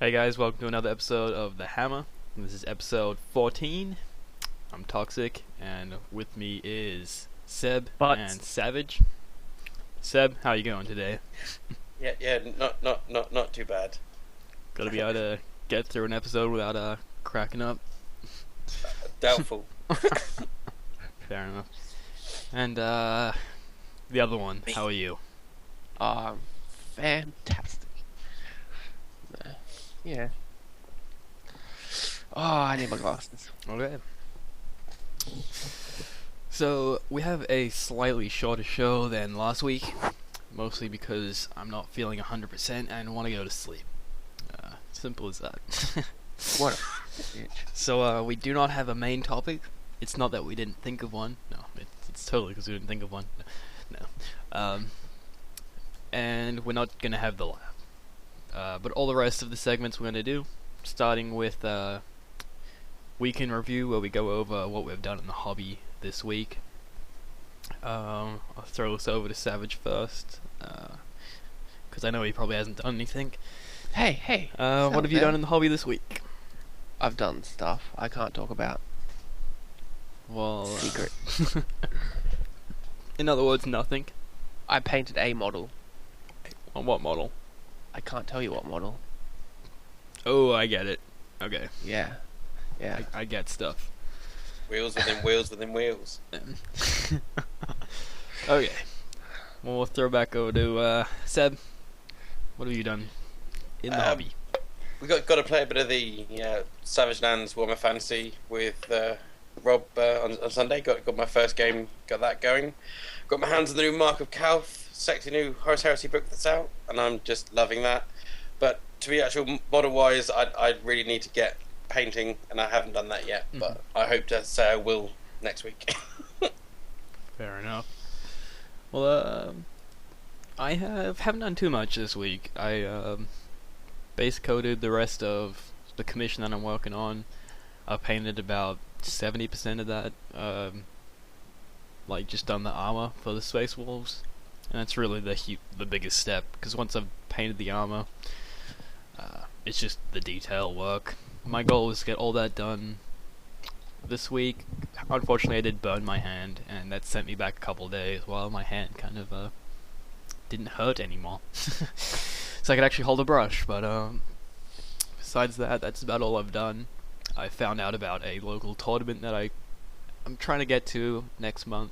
Hey guys, welcome to another episode of The Hammer. This is episode 14. I'm Toxic, and with me is Seb and Savage. Seb, how you going today? Yeah, not too bad. Gotta be able to get through an episode without cracking up. Doubtful. Fair enough. And the other one, how are you? Fantastic. Yeah. Oh, I need my glasses. Okay. So, we have a slightly shorter show than last week, mostly because I'm not feeling 100% and want to go to sleep. Simple as that. What a bitch. So, we do not have a main topic. It's not that we didn't think of one. No, it's totally because we didn't think of one. No. And we're not going to have the lab. But all the rest of the segments we're going to do, starting with Week in Review, where we go over what we've done in the hobby this week. I'll throw this over to Savage first, because I know he probably hasn't done anything. Hey. What have you done in the hobby this week? I've done stuff I can't talk about. Well, Secret. In other words, nothing. I painted a model. On what model? I can't tell you what model. Oh, I get it. Okay. Yeah. I get stuff. Wheels within wheels within wheels. Okay. Well, we'll throw back over to Seb. What have you done in the hobby? We got to play a bit of the Savage Lands Warhammer Fantasy with Rob on Sunday. Got my first game. Got that going. Got my hands on the new Mark of Calth, sexy new Horus Heresy book that's out, and I'm just loving that. But to be actual model-wise, I really need to get painting, and I haven't done that yet. Mm-hmm. But I hope to say I will next week. Fair enough. Well, I haven't done too much this week. I base coated the rest of the commission that I'm working on. I painted about 70% of that. Like just done the armor for the Space Wolves, and that's really the biggest step. Because once I've painted the armor, it's just the detail work. My goal is to get all that done this week. Unfortunately, I did burn my hand, and that sent me back a couple days while my hand kind of didn't hurt anymore. So I could actually hold a brush, but besides that, that's about all I've done. I found out about a local tournament that I'm trying to get to next month,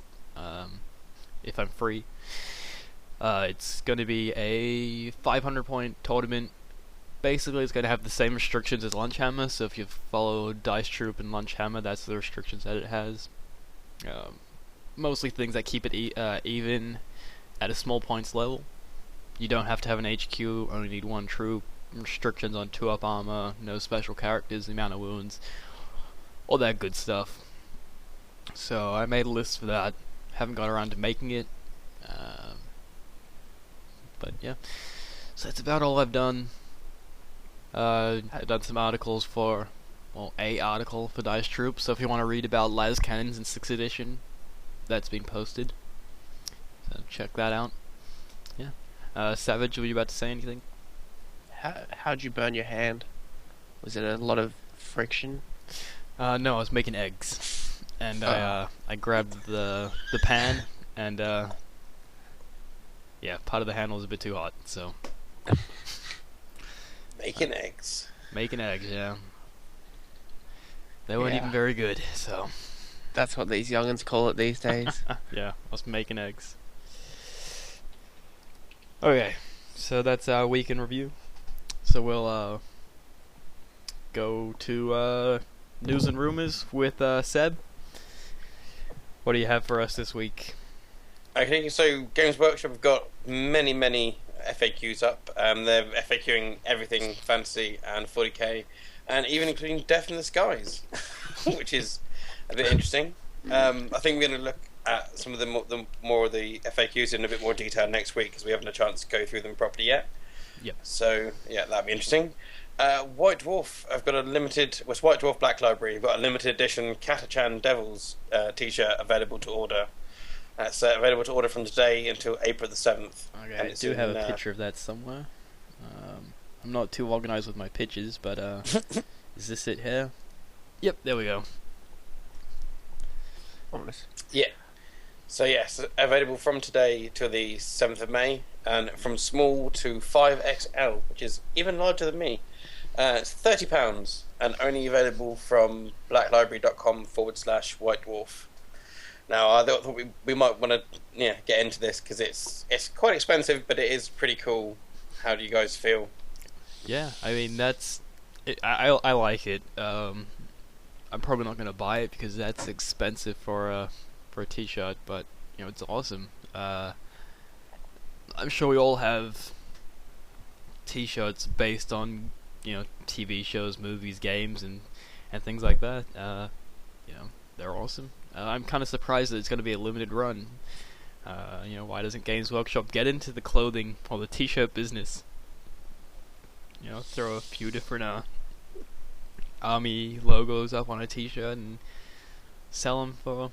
if I'm free. It's going to be a 500-point tournament. Basically, it's going to have the same restrictions as Lunchhammer, so if you've followed Dice Troop and Lunchhammer, that's the restrictions that it has. Mostly things that keep it even at a small points level. You don't have to have an HQ, only need one troop, restrictions on 2-up armor, no special characters, the amount of wounds, all that good stuff. So I made a list for that. Haven't got around to making it. But yeah. So that's about all I've done. I've done some articles for, a article for Dice Troop. So if you want to read about las cannons in 6th edition, that's being posted. So check that out. Yeah. Savage, were you about to say anything? How'd you burn your hand? Was it a lot of friction? No, I was making eggs, and I grabbed the pan, and part of the handle was a bit too hot, so Making eggs. Making eggs, yeah. They weren't even very good, so That's what these young'uns call it these days. yeah, I was making eggs. Okay, so that's our week in review. So we'll go to News and Rumours with Seb. What do you have for us this week? Okay, so Games Workshop have got many FAQs up. They're FAQing everything fantasy and 40k, and even including Death in the Skies, which is a bit interesting. I think we're going to look at some of the more of the FAQs in a bit more detail next week, because we haven't had a chance to go through them properly yet. Yep. So yeah, that'd be interesting. White Dwarf have got a limited. Well, it's White Dwarf Black Library. We've got a limited edition Catachan Devils T-shirt available to order. That's available to order from today until April the 7th. Okay, I do have a picture of that somewhere. I'm not too organized with my pitches, but is this it here? Yep, there we go. Honest. Yeah. So yes, available from today till the 7th of May, and from small to 5XL, which is even larger than me. It's £30 and only available from blacklibrary.com/White Dwarf. Now, I thought we might want to get into this because it's quite expensive, but it is pretty cool. How do you guys feel? Yeah, I mean I like it. I'm probably not gonna buy it because that's expensive for a T-shirt, but it's awesome. I'm sure we all have T-shirts based on TV shows, movies, games, and things like that. They're awesome. I'm kind of surprised that it's going to be a limited run. Why doesn't Games Workshop get into the clothing or the T-shirt business? Throw a few different Army logos up on a T-shirt and sell them for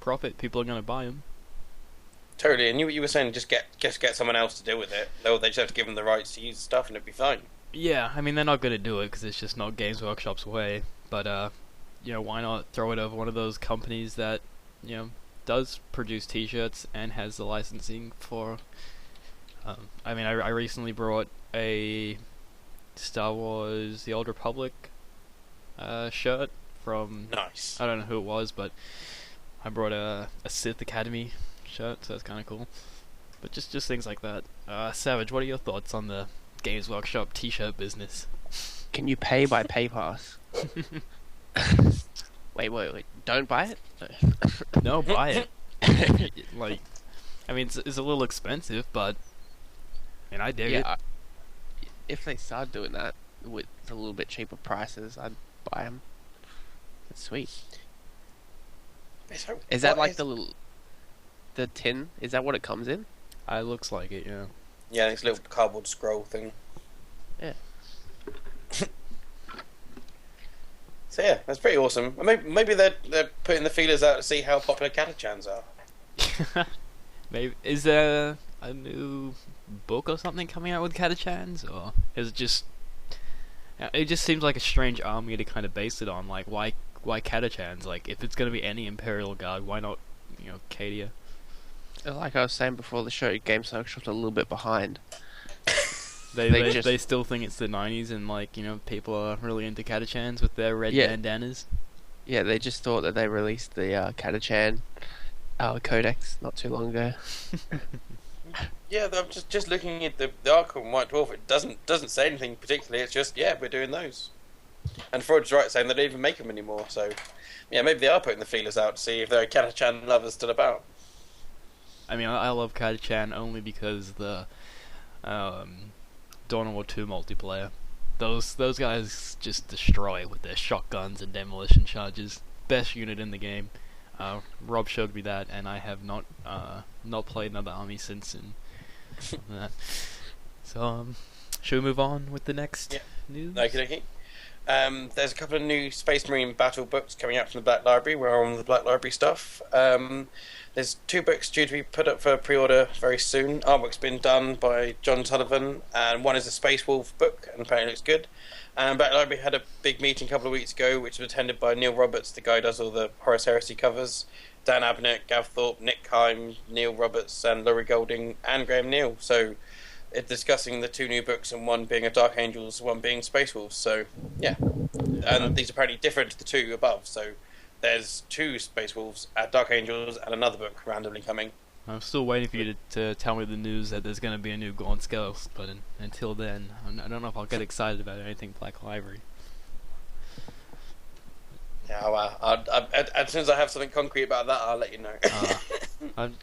profit. People are going to buy them. Totally, and you were saying just get someone else to deal with it. They just have to give them the rights to use the stuff, and it'd be fine. Yeah, I mean they're not going to do it because it's just not Games Workshop's way. But why not throw it over one of those companies that does produce T-shirts and has the licensing for. I mean, I recently brought a Star Wars: The Old Republic shirt from. Nice. I don't know who it was, but I brought a Sith Academy shirt, so that's kind of cool. But just things like that. Savage, what are your thoughts on the Games Workshop T-shirt business? Can you pay by PayPass? Wait. Don't buy it? No, buy it. I mean, it's a little expensive, but I dig it. If they start doing that with a little bit cheaper prices, I'd buy them. That's sweet. So, is that like the tin? Is that what it comes in? It looks like it, yeah. Yeah, this little cardboard scroll thing. Yeah. So yeah, that's pretty awesome. Maybe they're putting the feelers out to see how popular Catachans are. Maybe is there a new book or something coming out with Catachans, or is it just? It just seems like a strange army to kind of base it on. Like, why Catachans? Like, if it's gonna be any Imperial Guard, why not Cadia? Like I was saying before the show, Games Workshop's a little bit behind. They still think it's the 90s and people are really into Catachans with their red bandanas. Yeah, they just thought that they released the Catachan Codex not too long ago. Yeah, I'm just looking at the article on White Dwarf. It doesn't say anything particularly. It's just we're doing those. And Freud's right saying they don't even make them anymore. So yeah, maybe they are putting the feelers out to see if there are Catachan lovers still about. I mean, I love Catachan only because the Dawn of War 2 multiplayer. Those guys just destroy with their shotguns and demolition charges. Best unit in the game. Rob showed me that, and I have not played another army since. That. So, should we move on with the next news? Okay. There's a couple of new Space Marine battle books coming out from the Black Library. We're on the Black Library stuff. There's 2 books due to be put up for pre-order very soon. Artwork's been done by John Sullivan, and one is a Space Wolf book, and apparently looks good. And Black Library had a big meeting a couple of weeks ago, which was attended by Neil Roberts, the guy who does all the Horus Heresy covers, Dan Abnett, Gav Thorpe, Nick Kime, Neil Roberts, and Laurie Golding, and Graham Neal. So it's discussing the 2 new books, and one being of Dark Angels, one being Space Wolves. So yeah, and these are apparently different to the 2 above. So there's 2 Space Wolves, Dark Angels, and another book randomly coming. I'm still waiting for you to tell me the news that there's going to be a new Gaunt Scales, but until then, I don't know if I'll get excited about anything Black Library. Yeah, as soon as I have something concrete about that, I'll let you know.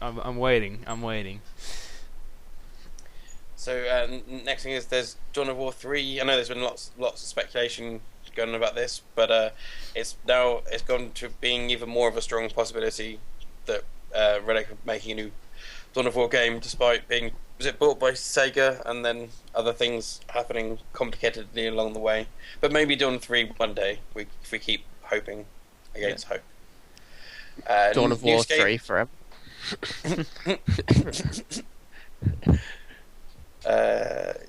I'm waiting. So next thing is there's Dawn of War 3. I know there's been lots of speculation going on about this, but it's gone to being even more of a strong possibility that Relic are making a new Dawn of War game, despite being bought by Sega and then other things happening complicatedly along the way. But maybe Dawn 3 one day, if we keep hoping against hope. Dawn of War 3 forever.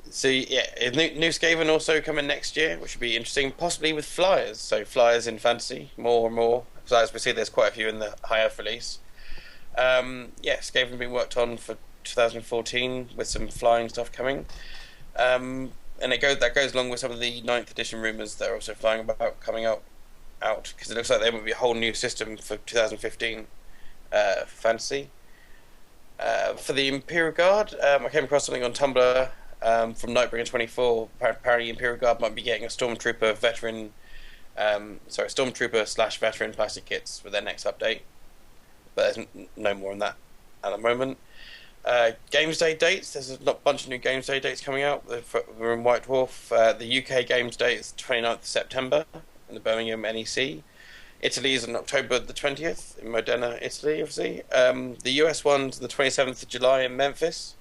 So yeah, new Skaven also coming next year, which should be interesting, possibly with flyers. So flyers in fantasy more and more. So as we see, there's quite a few in the High Elf release. Yeah, Skaven being worked on for 2014 with some flying stuff coming. And that goes along with some of the 9th edition rumors that are also flying about coming out because it looks like there will be a whole new system for 2015 fantasy. For the Imperial Guard, I came across something on Tumblr from Nightbringer24. Apparently, Imperial Guard might be getting a Stormtrooper veteran, Stormtrooper / veteran plastic kits for their next update. But there's no more on that at the moment. Games Day dates. There's a bunch of new Games Day dates coming out. We're in White Dwarf. The UK Games Day is 29th of September in the Birmingham NEC. Italy is on October the 20th in Modena, Italy, obviously. The US one's the 27th of July in Memphis.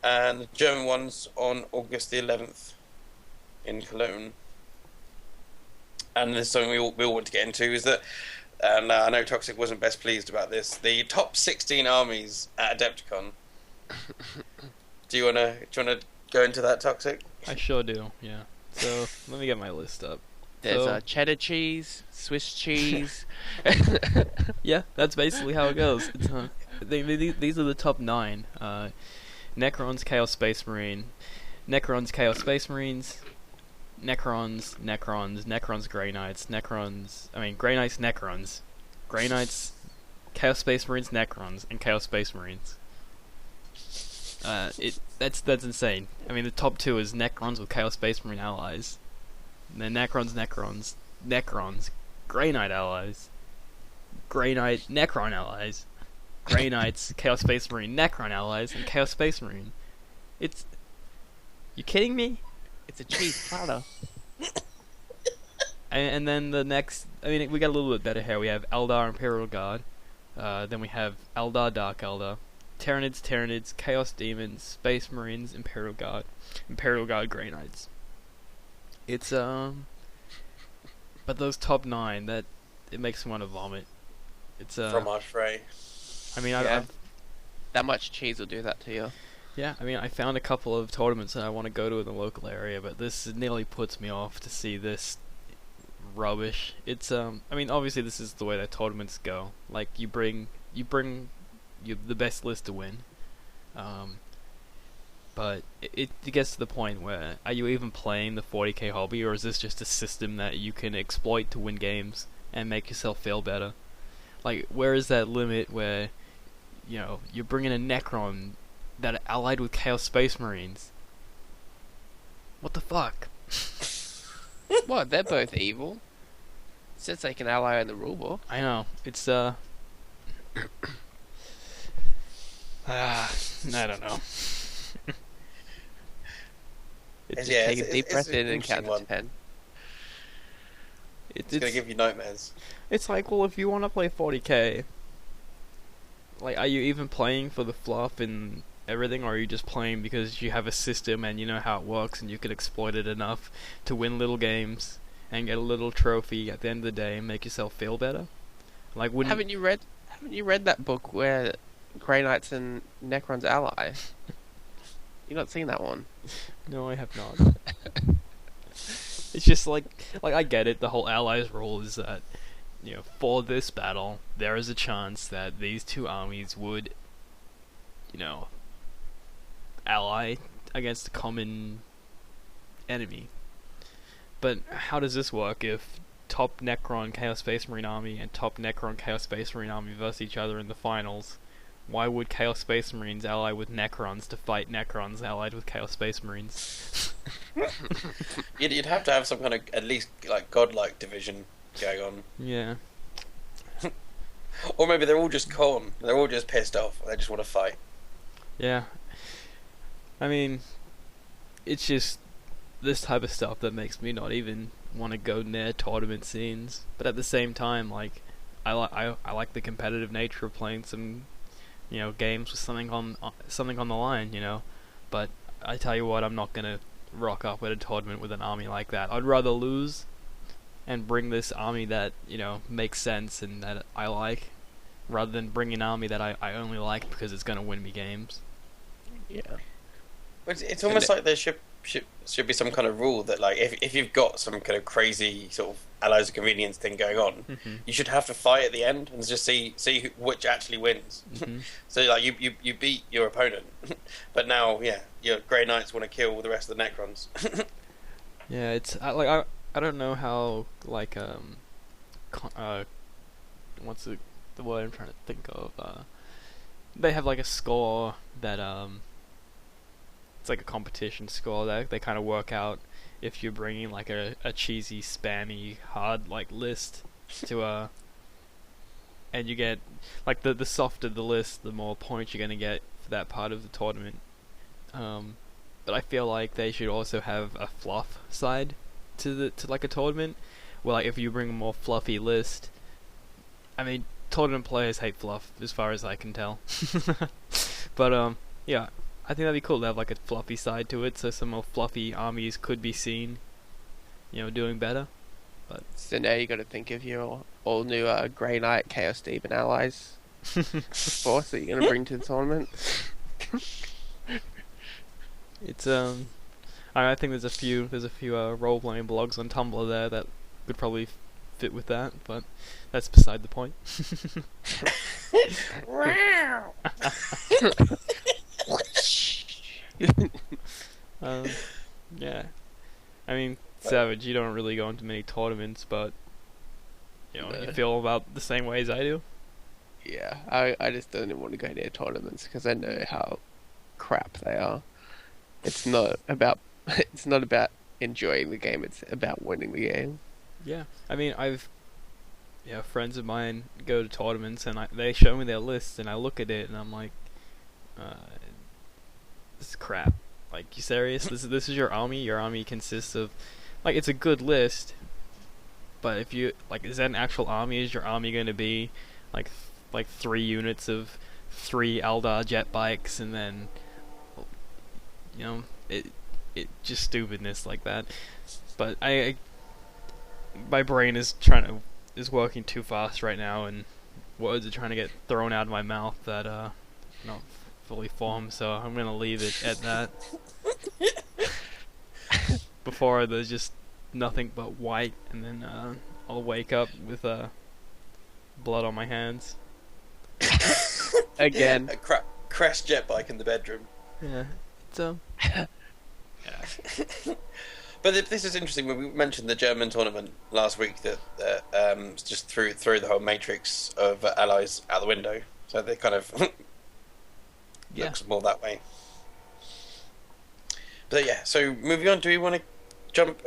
And the German one's on August the 11th in Cologne. And there's something we all want to get into is that, and I know Toxic wasn't best pleased about this, the top 16 armies at Adepticon. Do you wanna go into that, Toxic? I sure do, yeah. So, let me get my list up. There's cheddar cheese, Swiss cheese. Yeah, that's basically how it goes. These are the top 9. Necrons, Chaos Space Marine. Necrons, Chaos Space Marines. Necrons, Grey Knights, Grey Knights, Necrons. Grey Knights, Chaos Space Marines, Necrons, and Chaos Space Marines. That's insane. I mean, the top 2 is Necrons with Chaos Space Marine allies. And then Necrons, Grey Knight allies. Grey Knight, Necron allies. Grey Knights, Chaos Space Marine, Necron allies, and Chaos Space Marine. You kidding me? It's a cheese platter. And then the next, we got a little bit better here. We have Eldar Imperial Guard. Then we have Eldar Dark Eldar. Tyranids, Chaos Demons, Space Marines, Imperial Guard Grey Knights. It's, but those top 9, it makes me want to vomit. It's, Fromage frais. That much cheese will do that to you. Yeah, I found a couple of tournaments that I want to go to in the local area, but this nearly puts me off to see this rubbish. It's, obviously this is the way that tournaments go. Like, you bring the best list to win. But it gets to the point where, are you even playing the 40k hobby, or is this just a system that you can exploit to win games and make yourself feel better? Like, where is that limit where, you're bringing a Necron that are allied with Chaos Space Marines? What the fuck? What? They're both evil. It says they can ally in the rulebook. I know. It's, I don't know. Take a deep breath in and count to 10. It's gonna give you nightmares. It's like, well, if you want to play 40k, like, are you even playing for the fluff and everything, or are you just playing because you have a system and you know how it works and you can exploit it enough to win little games and get a little trophy at the end of the day and make yourself feel better? Like, haven't you read that book where Grey Knights and Necrons ally? You not seen that one? No, I have not. It's just like I get it. The whole allies rule is that, for this battle, there is a chance that these two armies would, ally against a common enemy. But how does this work if top Necron Chaos Space Marine army and top Necron Chaos Space Marine army versus each other in the finals? Why would Chaos Space Marines ally with Necrons to fight Necrons allied with Chaos Space Marines? You'd have to have some kind of, at least, like, godlike division going on. Yeah. Or maybe they're all just corn. They're all just pissed off. They just want to fight. Yeah. It's just this type of stuff that makes me not even want to go near tournament scenes. But at the same time, like, I like the competitive nature of playing some, games with something on the line, But I tell you what, I'm not gonna rock up at a tournament with an army like that. I'd rather lose and bring this army that, makes sense and that I like, rather than bring an army that I only like because it's gonna win me games. Yeah. It's almost like there should be some kind of rule that, like, if you've got some kind of crazy sort of allies of convenience thing going on, you should have to fight at the end and just see which actually wins. So like you beat your opponent, but now your Grey Knights want to kill the rest of the Necrons. Yeah, it's I don't know how like what's the word I'm trying to think of? They have like a score that it's like a competition score that they kind of work out if you're bringing like a cheesy, spammy, hard like list to and you get like the softer the list, the more points you're gonna get for that part of the tournament. But I feel like they should also have a fluff side to like a tournament, where like if you bring a more fluffy list, I mean tournament players hate fluff as far as I can tell. But yeah, I think that'd be cool to have like a fluffy side to it, so some more fluffy armies could be seen, doing better. But So now you got to think of your all new Grey Knight Chaos Demon allies force that you're going to bring to the tournament. it's I think there's a few role playing blogs on Tumblr there that could probably fit with that, but that's beside the point. Yeah, I mean, Savage, you don't really go into many tournaments, but you feel about the same way as I do. Yeah, I just don't want to go near tournaments because I know how crap they are. It's not about enjoying the game, it's about winning the game. Yeah, I mean, friends of mine go to tournaments and they show me their lists and I look at it and I'm like, this is crap. Like, you serious? This is your army? Your army consists of, like, it's a good list, but if you, like, is that an actual army? Is your army going to be, like 3 units of 3 Eldar jet bikes and then, it just stupidness like that. But my brain is working too fast right now, and words are trying to get thrown out of my mouth that not fully formed, so I'm gonna leave it at that. Before there's just nothing but white, and then I'll wake up with blood on my hands. Again. A crash jet bike in the bedroom. Yeah, so. Yeah. But this is interesting. When we mentioned the German tournament last week, that just threw the whole matrix of allies out the window. So they kind of looks more that way. But yeah, so moving on, do we want to jump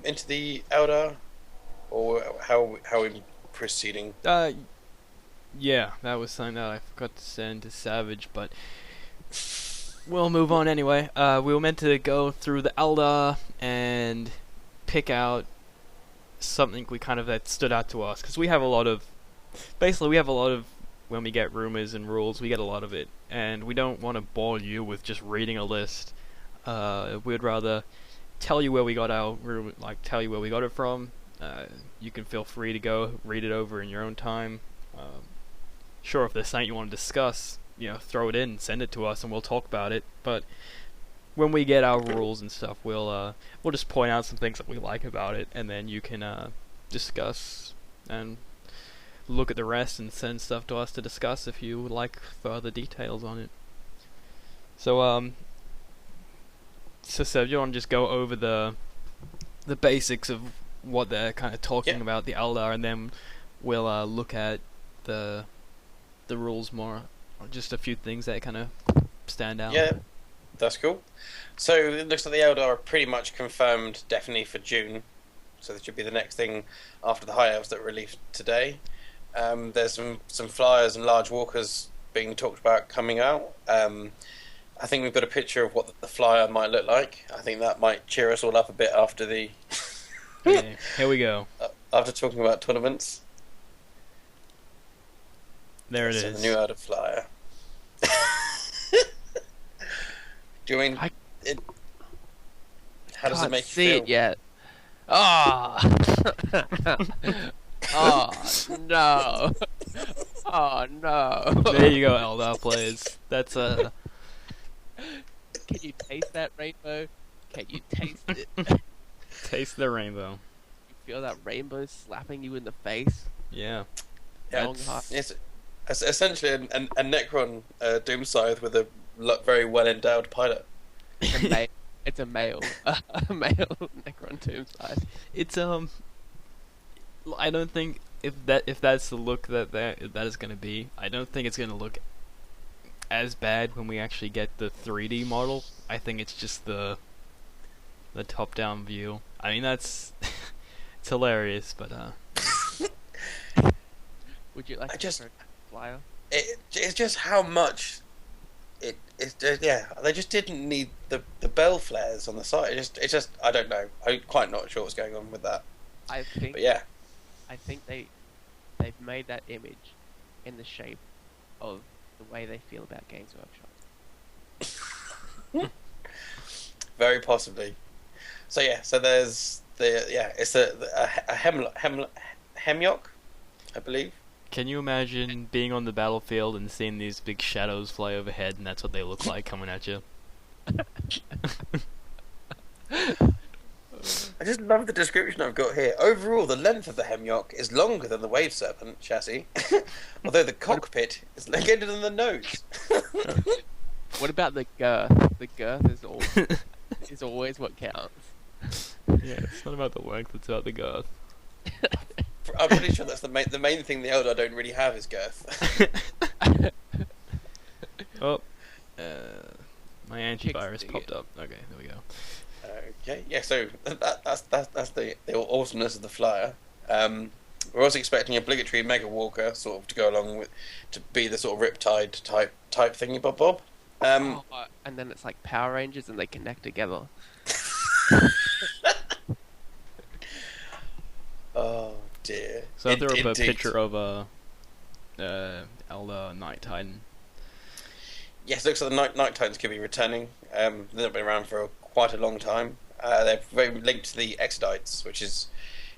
into the Eldar, or how are we proceeding? Yeah, that was something that I forgot to send to Savage, but we'll move on anyway. We were meant to go through the Eldar and pick out something that stood out to us, because we have a lot of, when we get rumors and rules, we get a lot of it, and we don't want to bore you with just reading a list. We'd rather tell you where we got tell you where we got it from. You can feel free to go read it over in your own time. Sure, if there's something you want to discuss, throw it in, send it to us, and we'll talk about it. But when we get our rules and stuff, we'll just point out some things that we like about it, and then you can discuss and look at the rest and send stuff to us to discuss if you would like further details on it. So Seb, you want to just go over the basics of what they're kind of talking about, the Eldar, and then we'll look at the rules more, or just a few things that kind of stand out. Yeah, that's cool. So it looks like the Eldar are pretty much confirmed, definitely for June. So that should be the next thing after the High Elves that were released today. There's some flyers and large walkers being talked about coming out. I think we've got a picture of what the flyer might look like. I think that might cheer us all up a bit after the. Okay, here we go. After talking about tournaments. There it is. The new Eldar flyer. Do you mean it? How does it make you feel? Can't see it yet. Oh. Oh no! Oh no! There you go, Eldar players. That's Can you taste that rainbow? Can you taste it? Taste the rainbow. You feel that rainbow slapping you in the face? Yeah. Yeah. Long hard. It's essentially a Necron Doom Scythe with a very well endowed pilot. It's a male, a male Necron Tombside. It's I don't think if that's the look that is gonna be, I don't think it's gonna look as bad when we actually get the 3D model. I think it's just the top-down view. I mean, that's it's hilarious, but Would you like to flyer? It's just how much it's just, yeah, they just didn't need the bell flares on the side. It's just I don't know. I'm quite not sure what's going on with that. I think. But yeah, I think they've made that image in the shape of the way they feel about Games Workshop. very possibly. So yeah, so there's it's a hemlock, I believe. can you imagine being on the battlefield and seeing these big shadows fly overhead, and that's what they look like coming at you? I just love the description I've got here. Overall, the length of the hemlock is longer than the Wave Serpent chassis, although the cockpit is longer than the nose. What about the girth? The girth is always what counts. Yeah, it's not about the length, it's about the girth. I'm pretty sure that's the main thing the Eldar don't really have is girth. Oh, my antivirus Kick's popped up. Okay, there we go. Okay, yeah. So that's the awesomeness of the flyer. We're also expecting obligatory Mega Walker sort of to go along with to be the sort of Riptide type thingy bob. And then it's like Power Rangers and they connect together. Oh dear. So I threw up a Indeed. picture of Eldar Night Titan. Yes, looks like the Night Titans could be returning. They've not been around for quite a long time. They're very linked to the Exodites, which is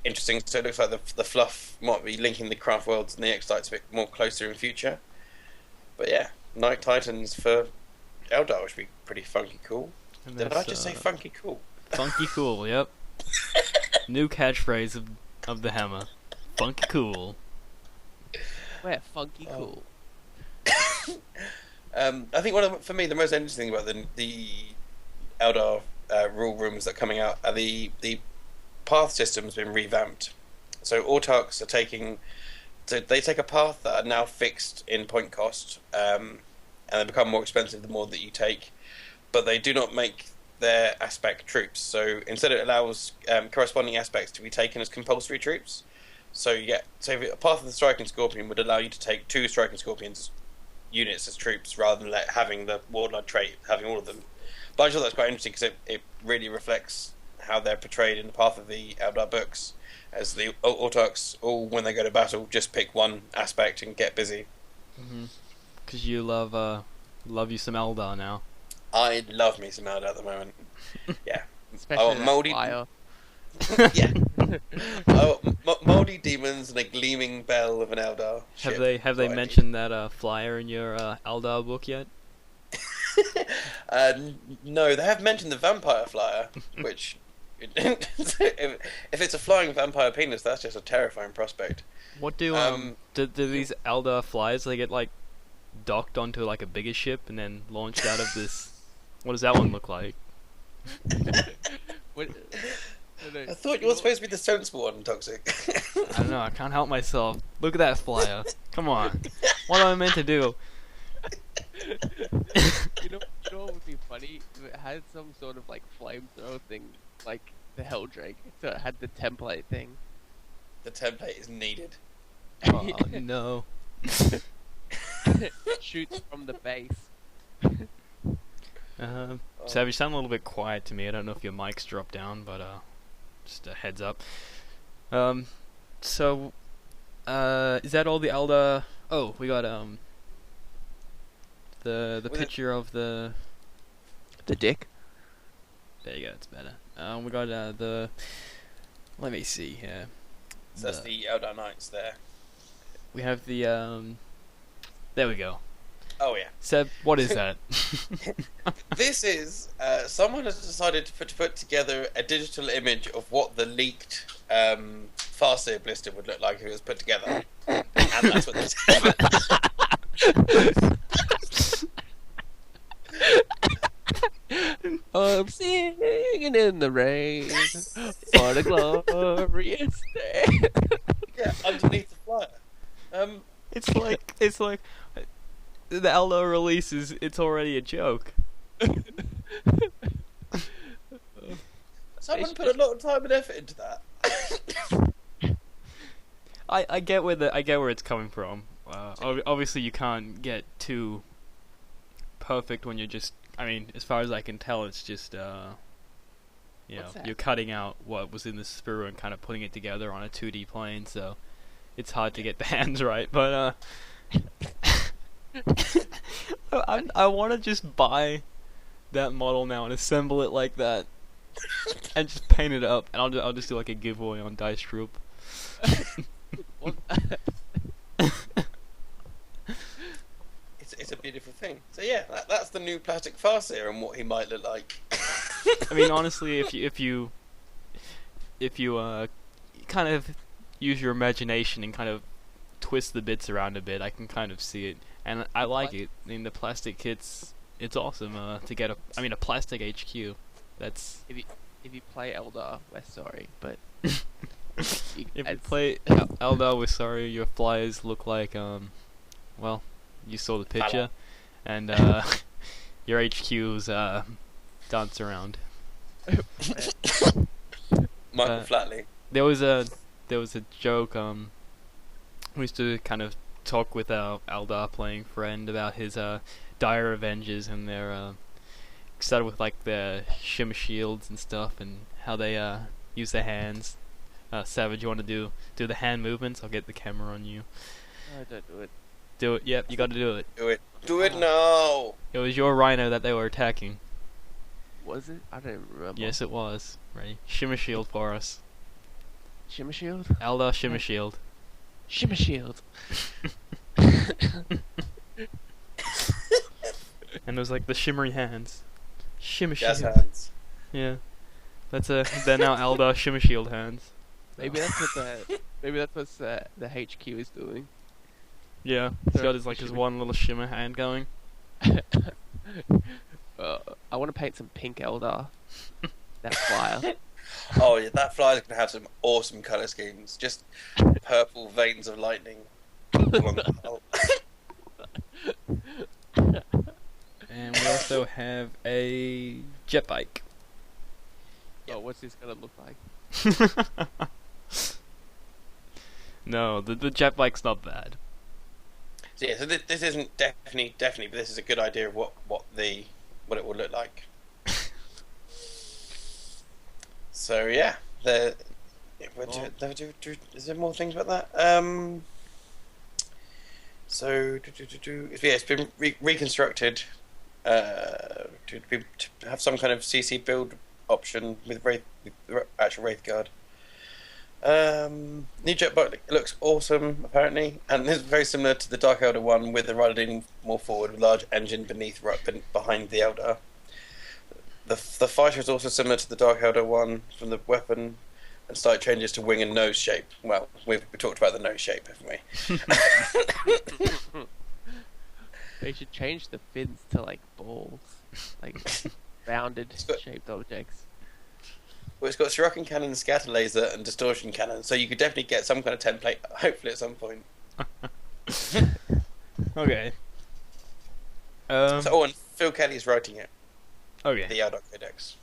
interesting. So it looks like the fluff might be linking the Craft Worlds and the Exodites a bit more closer in future. But yeah, Night Titans for Eldar, which would be pretty funky cool. And Did I that's, just say funky cool? Funky cool, yep. New catchphrase of the Hammer. Funky cool. Where funky Oh. cool. I think for me the most interesting thing about the Eldar rule rooms that are coming out are the path system's been revamped. So Autarchs are they take a path that are now fixed in point cost, and they become more expensive the more that you take, but they do not make their aspect troops. So instead it allows corresponding aspects to be taken as compulsory troops. So you get a path of the Striking Scorpion would allow you to take 2 Striking Scorpions units as troops rather than having the Warlord trait, having all of them. But I thought that's quite interesting because it really reflects how they're portrayed in the Path of the Eldar books, as the Autarchs all, when they go to battle, just pick one aspect and get busy. Because you love you some Eldar now. I love me some Eldar at the moment. Yeah. Especially that moldy. flyer. Yeah. Moldy demons and a gleaming bell of an Eldar. Have ship. they Quite mentioned that flyer in your Eldar book yet? No, they have mentioned the vampire flyer, which if it's a flying vampire penis, that's just a terrifying prospect. What do do these Eldar flyers, they get like docked onto like a bigger ship and then launched out of this? What does that one look like? What, I thought you were supposed to be the sensible one, Toxic. I don't know, I can't help myself. Look at that flyer. Come on. What am I meant to do? you know what would be funny? If it had some sort of like flamethrower thing, like the Helldrake. So it had the template thing. The template is needed. Oh no. Shoots from the base. Sav, you sound a little bit quiet to me. I don't know if your mic's dropped down, but just a heads up. So is that all the Eldar? Oh, we got the picture of the dick. There you go, it's better. We got the. Let me see here. So that's the Eldar Knights there. We have the There we go. Oh yeah. Seb, what is that? This is someone has decided to put together a digital image of what the leaked Farseer blister would look like if it was put together, and that's what this. I'm singing in the rain on a glorious day. Yeah, underneath the flyer. It's like the Eldar releases. It's already a joke. Someone put a lot of time and effort into that. I get where it's coming from. Obviously, you can't get too perfect when you're just. I mean, as far as I can tell, it's just you're cutting out what was in the sprue and kind of putting it together on a 2D plane. So it's hard to get the hands right. But I want to just buy that model now and assemble it like that, and just paint it up. And I'll just do like a giveaway on Dice Troop. It's a beautiful thing. So yeah, that's the new plastic Farseer and what he might look like. I mean, honestly, if you kind of use your imagination and kind of twist the bits around a bit, I can kind of see it, and I like it. I mean, the plastic kits, it's awesome to get a plastic HQ. That's If you play Eldar, we're sorry, but if you play Eldar, we're sorry. Your flyers look like well, you saw the picture, and your HQs dance around. Michael Flatley. There was a joke. We used to kind of talk with our Eldar playing friend about his dire Avengers and their started with like their shimmer shields and stuff and how they use their hands. Savage, you want to do the hand movements? I'll get the camera on you. No, don't do it. Do it. Yep, you got to do it. Do it now. It was your rhino that they were attacking. Was it? I don't remember. Yes, it was. Ready? Shimmer shield for us. Shimmer shield? Eldar shimmer shield. Shimmer shield. And it was like the shimmery hands. Shimmer Jazz shield. hands. Yeah. They're now Eldar shimmer shield hands. Maybe that's what the HQ is doing. Yeah. He's got his one little shimmer hand going. I want to paint some pink Eldar. That flyer. Oh yeah, that flyer's gonna have some awesome colour schemes. Just purple veins of lightning. And we also have a jet bike. Oh, what's this gonna look like? No, the jet bike's not bad. So yeah, so this isn't definitely, but this is a good idea of what it will look like. So yeah, is there more things about that? So it's been reconstructed to have some kind of CC build option with actual Wraith Guard. New jet bike looks awesome apparently, and is very similar to the Dark Elder one, with the rider leaning more forward with a large engine behind the Eldar. The fighter is also similar to the Dark Elder one from the weapon, and slight changes to wing and nose shape. Well, we talked about the nose shape, haven't we? They should change the fins to like balls, like rounded shaped objects. Well, it's got shuriken cannon, scatter laser, and distortion cannon, so you could definitely get some kind of template, hopefully at some point. Okay. And Phil Kelly's writing it. Okay. The Eldar Codex.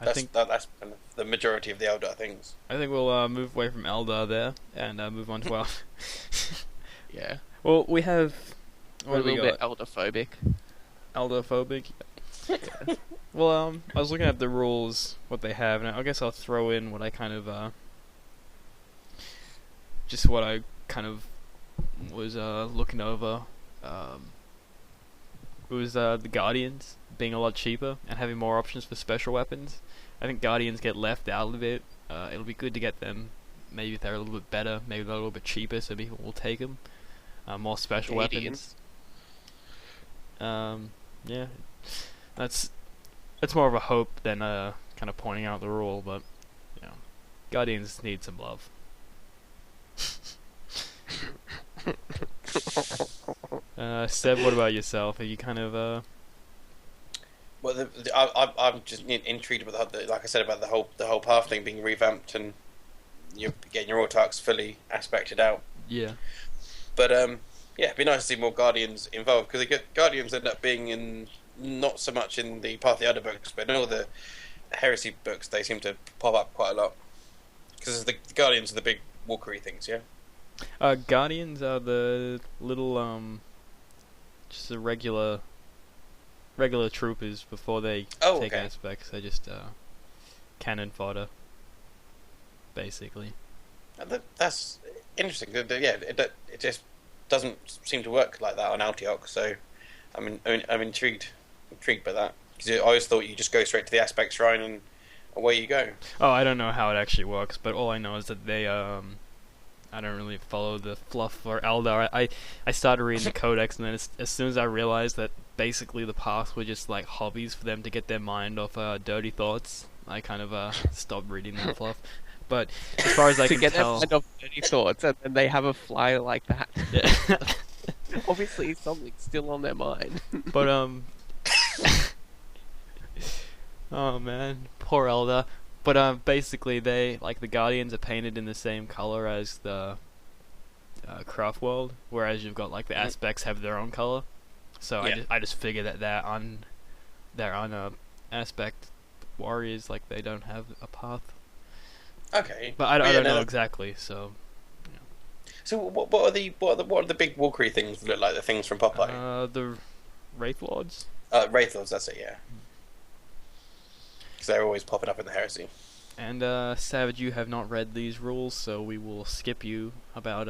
I think That's kind of the majority of the Eldar things. I think we'll move away from Eldar there and move on to our. Yeah. Well, we have. We're What a do we little got? bit elderphobic. Eldophobic. Well, I was looking at the rules, what they have, and I guess I'll throw in what I kind of just what I kind of was looking over. It was the Guardians being a lot cheaper and having more options for special weapons. I think Guardians get left out of it. It'll be good to get them. Maybe they're a little bit better, maybe they're a little bit cheaper, so people will take them. More special weapons. Yeah, that's more of a hope than kind of pointing out the rule, but you know, Guardians need some love. Seb, what about yourself? Are you kind of Well, I'm just intrigued about like I said, about the whole path thing being revamped and you're getting your autarchs fully aspected out. yeah? But yeah, it'd be nice to see more Guardians involved, because Guardians end up being in not so much in the Path of the Other books, but in all the Heresy books they seem to pop up quite a lot. Because the Guardians are the big walkery things, yeah. Guardians are the little just the regular troopers before they take Okay. aspects. They're just cannon fodder, basically. That's interesting. Yeah, it just doesn't seem to work like that on Altioch. So I'm intrigued by that, because I always thought you just go straight to the aspect shrine and away you go. Oh, I don't know how it actually works, but all I know is that they I don't really follow the fluff for Eldar. I started reading the Codex, and then as soon as I realized that basically the paths were just like hobbies for them to get their mind off dirty thoughts, I kind of stopped reading that fluff. But as far as I to can get tell, their mind off dirty thoughts, and then they have a flyer like that. yeah. Obviously, something's still on their mind. But oh man, poor Eldar. But basically they, like, the Guardians are painted in the same color as the Craft World, whereas you've got like the aspects have their own color. So Yeah. I just figure that they're on aspect warriors, like they don't have a path. Okay, But I yeah, don't no, know exactly. So So what are the big walkery things that look like the things from Popeye? the Wraith Lords. Wraithlords, that's it, yeah. Because they're always popping up in the Heresy. And Savage, you have not read these rules, so we will skip you about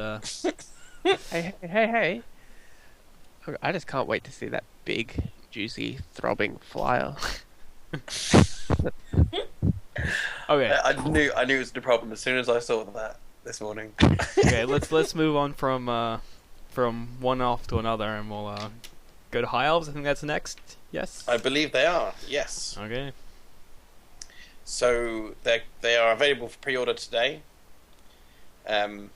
Hey. I just can't wait to see that big, juicy, throbbing flyer. Okay. I knew it was the problem as soon as I saw that this morning. Okay, let's move on from one off to another, and we'll go to High Elves. I think that's next. Yes. I believe they are, yes. Okay. So they are available for pre-order today, and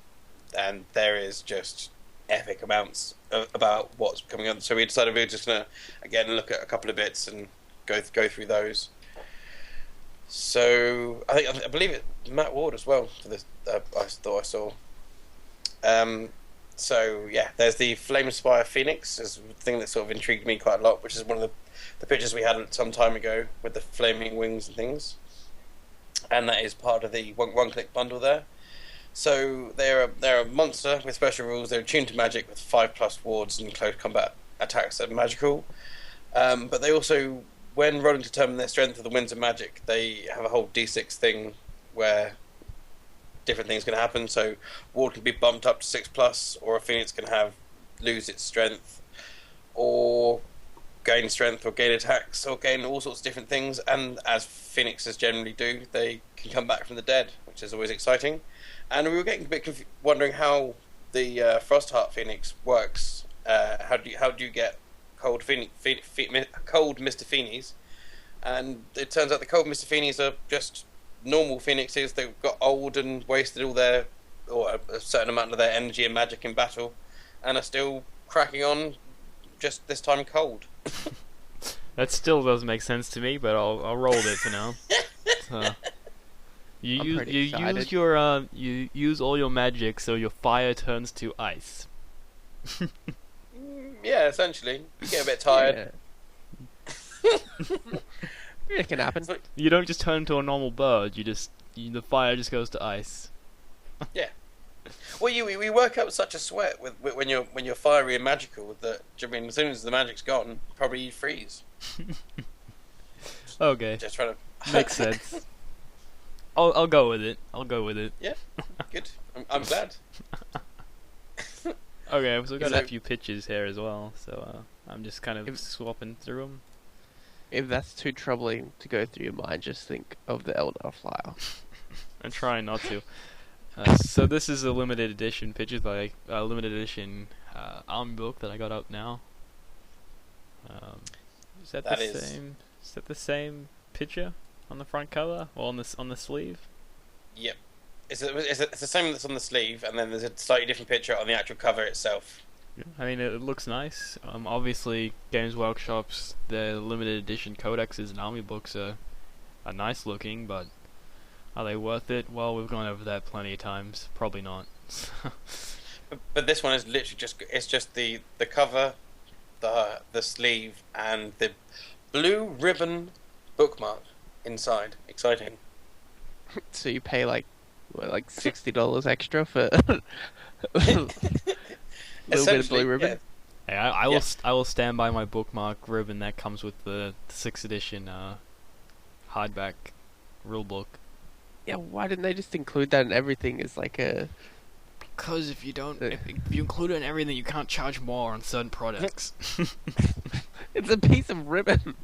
there is just epic amounts about what's coming on. So we decided we were just gonna again look at a couple of bits and go through those. So I believe it Matt Ward as well for this. I thought I saw. So yeah, there's the Flame Spire Phoenix, is a thing that sort of intrigued me quite a lot, which is one of the pictures we had some time ago with the flaming wings and things. And that is part of the one-click bundle there. So they're a monster with special rules. They're attuned to magic with 5+ wards and close combat attacks that are magical. But they also, when rolling to determine their strength of the winds of magic, they have a whole D6 thing where different things can happen. So ward can be bumped up to 6+, or a phoenix can lose its strength, or gain strength, or gain attacks, or gain all sorts of different things. And as phoenixes generally do, they can come back from the dead, which is always exciting. And we were getting a bit wondering how the Frostheart Phoenix works. How do you get cold Mr. Phoenix? And it turns out the cold Mr. Phoenix are just normal phoenixes. They've got old and wasted or a certain amount of their energy and magic in battle, and are still cracking on, just this time cold. That still doesn't make sense to me, but I'll roll with it for now. You use all your magic, so your fire turns to ice. Yeah, essentially. You get a bit tired. Yeah. It can happen. You don't just turn into a normal bird. The fire just goes to ice. Yeah. Well, we work up such a sweat when you're fiery and magical that, I mean, as soon as the magic's gone, probably you freeze. Okay, Just trying to makes sense. I'll go with it. Yeah, good. I'm glad. Okay, so we've got So- a few pitches here as well, so I'm just kind of swapping through them. If that's too troubling to go through your mind, just think of the Eldar flyer. I'm trying not to. So this is a limited edition pictures by limited edition army book that I got out now. that That the is. same? Is that the same picture on the front cover or on the sleeve? Yep. It's the same that's on the sleeve, and then there's a slightly different picture on the actual cover itself. Yeah. I mean, it looks nice. Obviously, Games Workshop's the limited edition codexes and army books are nice looking, but are they worth it? Well, we've gone over that plenty of times. Probably not. But this one is literally just the cover, the sleeve, and the blue ribbon bookmark inside. Exciting. So you pay like $60 extra for a little bit of blue ribbon. Hey, I will stand by my bookmark ribbon that comes with the 6th edition hardback rulebook. Yeah, why didn't they just include that in everything as like a... Because if you don't, if you include it in everything, you can't charge more on certain products. It's a piece of ribbon.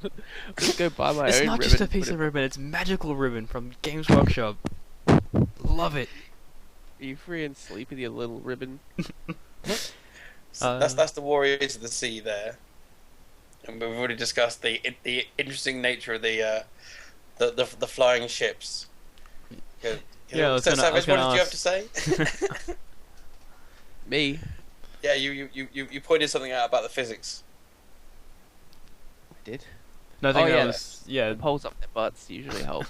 Just go buy my own ribbon. It's not just a piece of ribbon, it's magical ribbon from Games Workshop. Love it. Are you free and sleep with your little ribbon? That's the Warriors of the Sea there, and we've already discussed the interesting nature of the flying ships. Yeah, So, Savage, what did you have to say? Me? Yeah, you pointed something out about the physics. I did. No, I think Oh, that yeah. was yeah. The poles up their butts usually help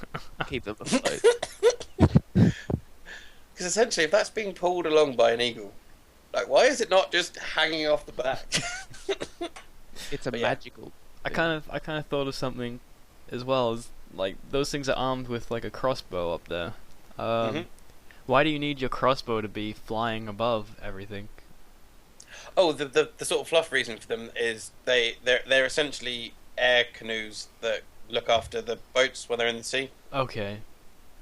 keep them afloat. Because essentially, if that's being pulled along by an eagle, like, why is it not just hanging off the back? It's a But yeah. magical... I kind of thought of something as well as like those things are armed with like a crossbow up there. Mhm. Why do you need your crossbow to be flying above everything? Oh, the sort of fluff reason for them is they're essentially air canoes that look after the boats when they're in the sea. Okay,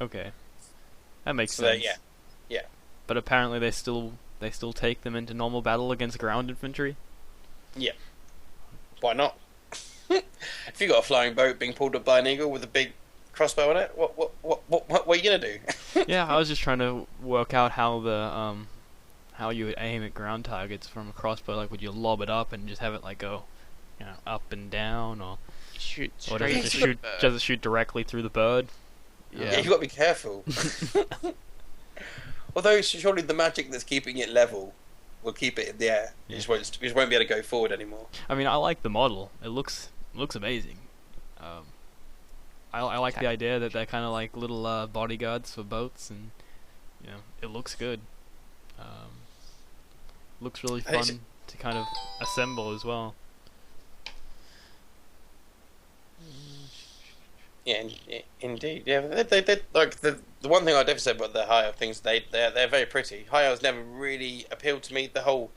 that makes So sense. yeah. But apparently they still take them into normal battle against ground infantry. Why not? If you got a flying boat being pulled up by an eagle with a big crossbow on it, what are you gonna do? Yeah, I was just trying to work out how how you would aim at ground targets from a crossbow. Like, would you lob it up and just have it like go, up and down, or Shoot or does straight it just to the shoot? bird. Does it shoot directly through the bird? Yeah, you got to be careful. Although surely the magic that's keeping it level will keep it in the air. You just won't be able to go forward anymore. I mean, I like the model. It looks amazing. I like the idea that they're kind of like little bodyguards for boats, and it looks good. Looks really fun to kind of assemble as well. Yeah, indeed. Yeah, they like the one thing I'd ever said about the High Elf things. They're very pretty. High Elves never really appealed to me. The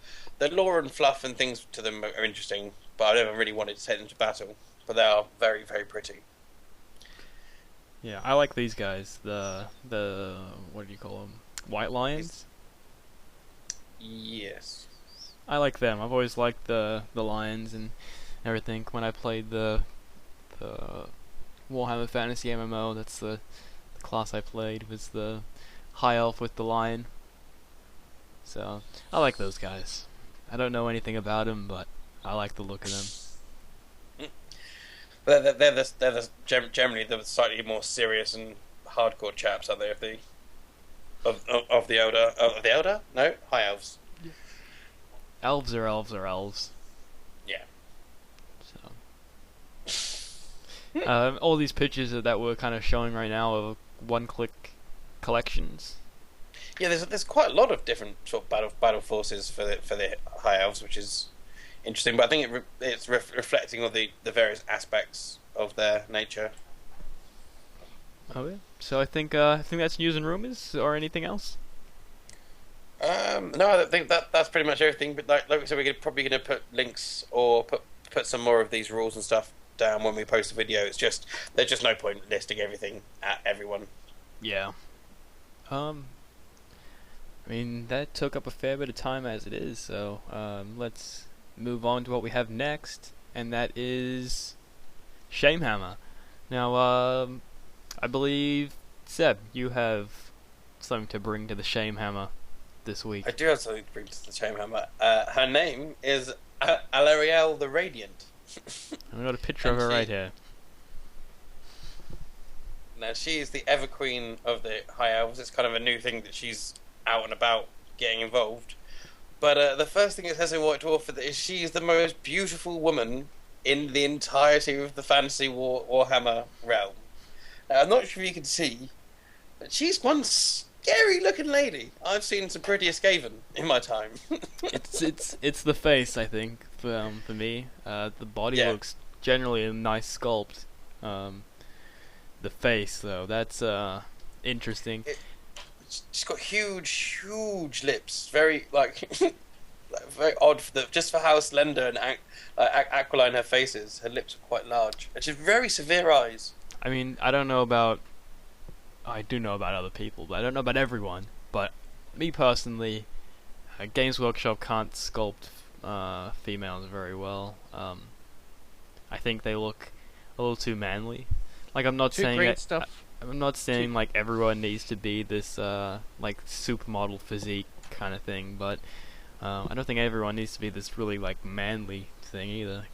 lore and fluff and things to them are interesting, but I never really wanted to take them to battle. But they are very, very pretty. Yeah, I like these guys. The what do you call them? White lions. Yes. I like them. I've always liked the lions and everything. When I played the Warhammer Fantasy MMO, that's the class I played, was the High Elf with the lion. So I like those guys. I don't know anything about them, but I like the look of them. They're generally the slightly more serious and hardcore chaps, aren't they? Of the Eldar? No, High Elves. Elves are elves are elves. Yeah. So all these pictures that we're kind of showing right now are one-click collections. Yeah, there's quite a lot of different sort of battle forces for the High Elves, which is interesting. But I think it's reflecting all the various aspects of their nature. Oh yeah. So I think that's news and rumors, or anything else. No, I think that's pretty much everything. But like we said, we're probably going to put links or put some more of these rules and stuff down when we post the video. There's just no point listing everything at everyone. Yeah. I mean, that took up a fair bit of time as it is, so let's move on to what we have next, and that is Shamehammer. Now, I believe, Seb, you have something to bring to the Shamehammer this week. I do have something to bring to the Shamehammer. Her name is Alarielle the Radiant. I got a picture of her right here. Now, she is the Ever Queen of the High Elves. It's kind of a new thing that she's out and about getting involved. But the first thing it says in White Dwarf is she is the most beautiful woman in the entirety of the fantasy Warhammer realm. Now, I'm not sure if you can see, but she's one scary-looking lady. I've seen some pretty Skaven in my time. It's the face, I think, for me. The body looks generally a nice sculpt. The face, though, that's interesting. She's got huge lips. Very very odd just for how slender and aquiline her face is. Her lips are quite large, and she's very severe eyes. I mean, I do know about other people, but I don't know about everyone. But me personally, Games Workshop can't sculpt females very well. I think they look a little too manly. Like, I'm not saying that. I'm not saying like everyone needs to be this like supermodel physique kind of thing, but I don't think everyone needs to be this really like manly thing either.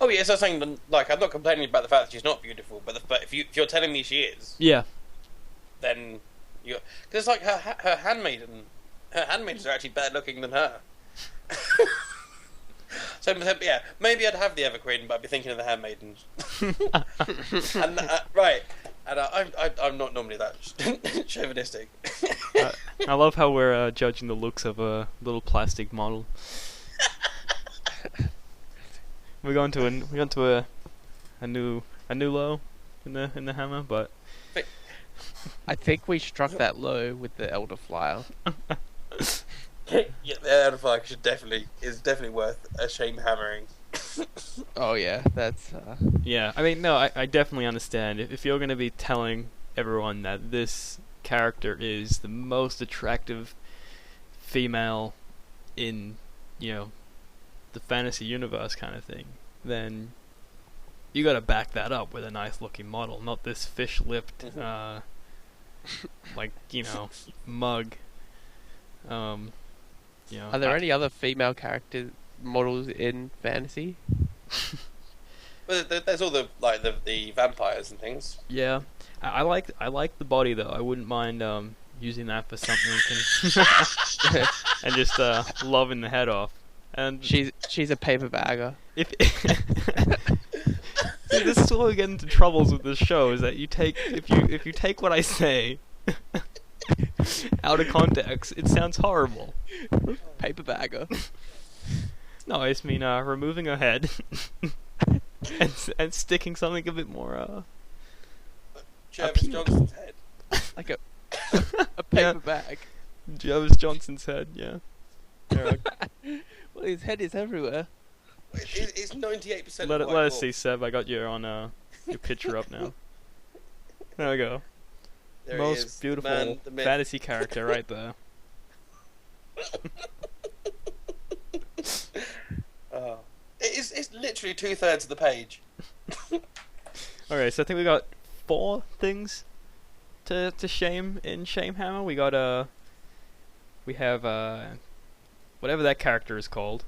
Oh yes, I'm saying, like, I'm not complaining about the fact that she's not beautiful, but if you're telling me she is, yeah, then because it's like her handmaiden. Her handmaidens are actually better looking than her. So yeah, maybe I'd have the Ever Queen, but I'd be thinking of the handmaidens. And right, and I'm not normally that chauvinistic. I love how we're judging the looks of a little plastic model. We're going to a new low in the hammer, but I think we struck that low with the Elder Flyer. Yeah, the Elder Flyer is definitely worth a shame hammering. Oh yeah, that's. Yeah, I mean, no, I definitely understand. If you're going to be telling everyone that this character is the most attractive female in, the fantasy universe kind of thing, then you got to back that up with a nice looking model, not this fish-lipped, mug. Are there any other female character models in fantasy? Well, there's all the vampires and things. Yeah, I like the body though. I wouldn't mind using that for something and just loving the head off. And she's a paper bagger. See, this is where we get into troubles with this show. Is that if you take what I say out of context, it sounds horrible. Paper bagger. No, I just mean removing her head and sticking something a bit more Jervis Johnson's head, like a paper bag. Jervis Johnson's head, yeah. Well, his head is everywhere. It's 98%. Let us see, Seb. I got you on your picture up now. There we go. There Most beautiful the myth. fantasy character right there. It's literally 2/3 of the page. Alright, so I think we got 4 things to shame in Shamehammer. We have whatever that character is called.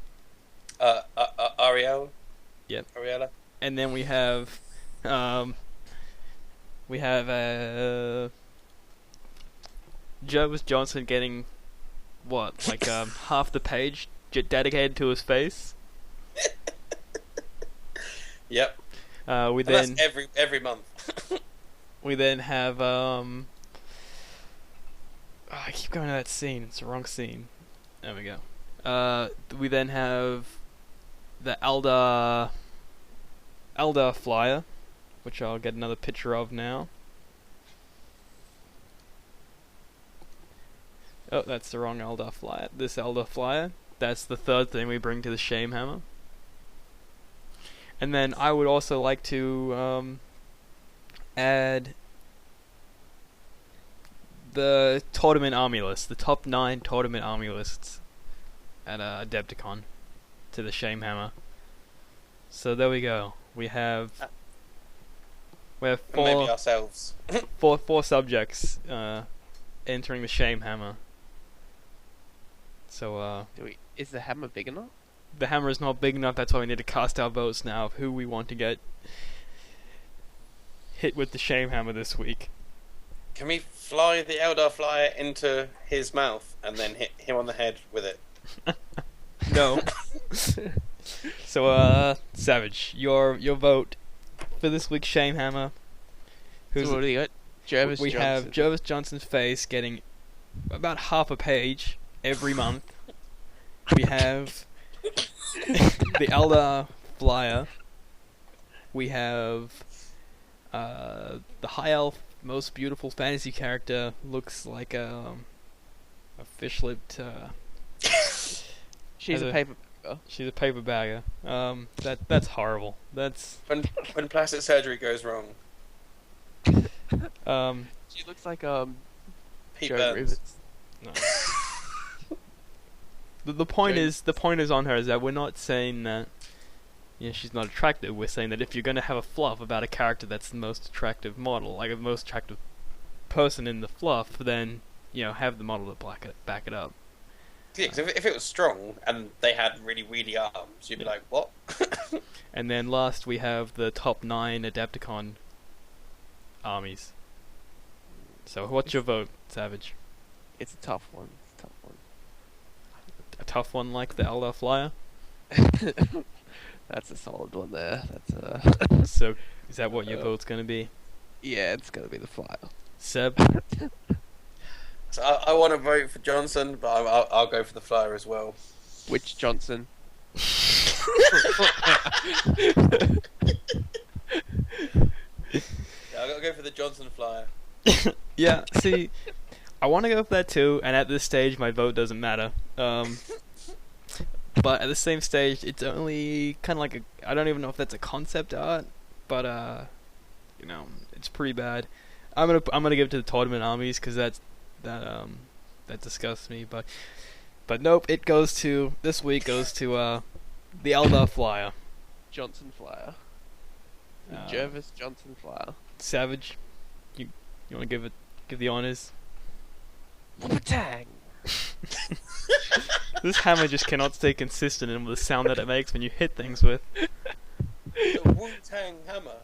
Ariel. Yep. Ariella. And then we have Jervis Johnson getting half the page dedicated to his face. Yep. That's every month. We then have I keep going to that scene. It's the wrong scene. There we go. We then have the Eldar Flyer, which I'll get another picture of now. Oh, that's the wrong Eldar Flyer. This Eldar Flyer. That's the third thing we bring to the Shamehammer. And then I would also like to add the tournament army list, the top 9 tournament army lists at Adepticon to the Shamehammer. So there we go. We have Maybe ourselves. four subjects entering the Shamehammer. So Is the hammer big enough? the hammer is not big enough. That's why we need to cast our votes now of who we want to get hit with the shame hammer this week. Can we fly the Eldar flyer into his mouth and then hit him on the head with it? No. So, Savage, your vote for this week's shame hammer. So what do you got? Jervis we Johnson. have Jervis Johnson's face getting about half a page every month. We have the Eldar flyer. We have the High Elf, most beautiful fantasy character, looks like a fish-lipped. She's a paper bagger. She's a paper bagger. That's horrible. That's When plastic surgery goes wrong. She looks like Pete Joe Burns. Rivers. no. The point is on her is that we're not saying that she's not attractive. We're saying that if you're going to have a fluff about a character that's the most attractive model, like the most attractive person in the fluff, then have the model to back it up. Yeah, because if it was strong and they had really weedy arms, you'd be like, what? And then last we have the top 9 Adepticon armies. So what's your vote, Savage? It's a tough one. A tough one like the Eldar Flyer? That's a solid one there. So is that what your vote's going to be? Yeah, it's gonna be the flyer. Seb? So I want to vote for Johnson, but I'll go for the flyer as well. Which Johnson? Yeah, I'll go for the Johnson flyer. Yeah, see, I want to go for that too, and at this stage my vote doesn't matter. But at the same stage, it's only kind of like I don't even know if that's a concept art, but it's pretty bad. I'm gonna give it to the tournament armies because that disgusts me. But nope, this week goes to the Eldar Flyer. Johnson flyer. Jervis Johnson flyer. Savage, you want to give the honors? Tang. This hammer just cannot stay consistent in the sound that it makes when you hit things with. The Wu-Tang hammer.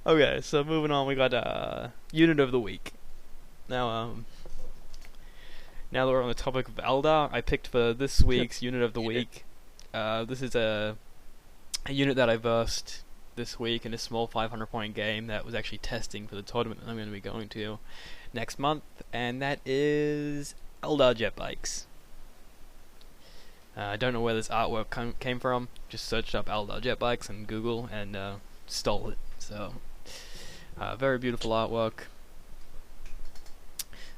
Okay, so moving on, we got Unit of the Week. Now that we're on the topic of Eldar, I picked for this week's Unit of the Week. This is a unit that I versed this week in a small 500-point game that was actually testing for the tournament that I'm going to be going to next month, and that is Eldar jet bikes. I don't know where this artwork came from. Just searched up Eldar jet bikes on Google and stole it. So, very beautiful artwork.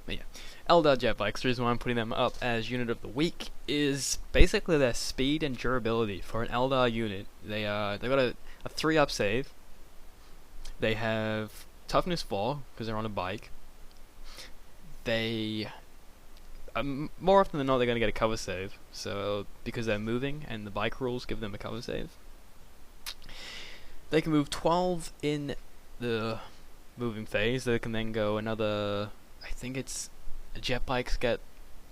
But yeah, Eldar jet bikes. The reason why I'm putting them up as Unit of the Week is basically their speed and durability for an Eldar unit. They've got a 3-up save. They have toughness 4 because they're on a bike. They more often than not they're going to get a cover save. So because they're moving and the bike rules give them a cover save. They can move 12 in the moving phase. They can then go another. I think it's jet bikes get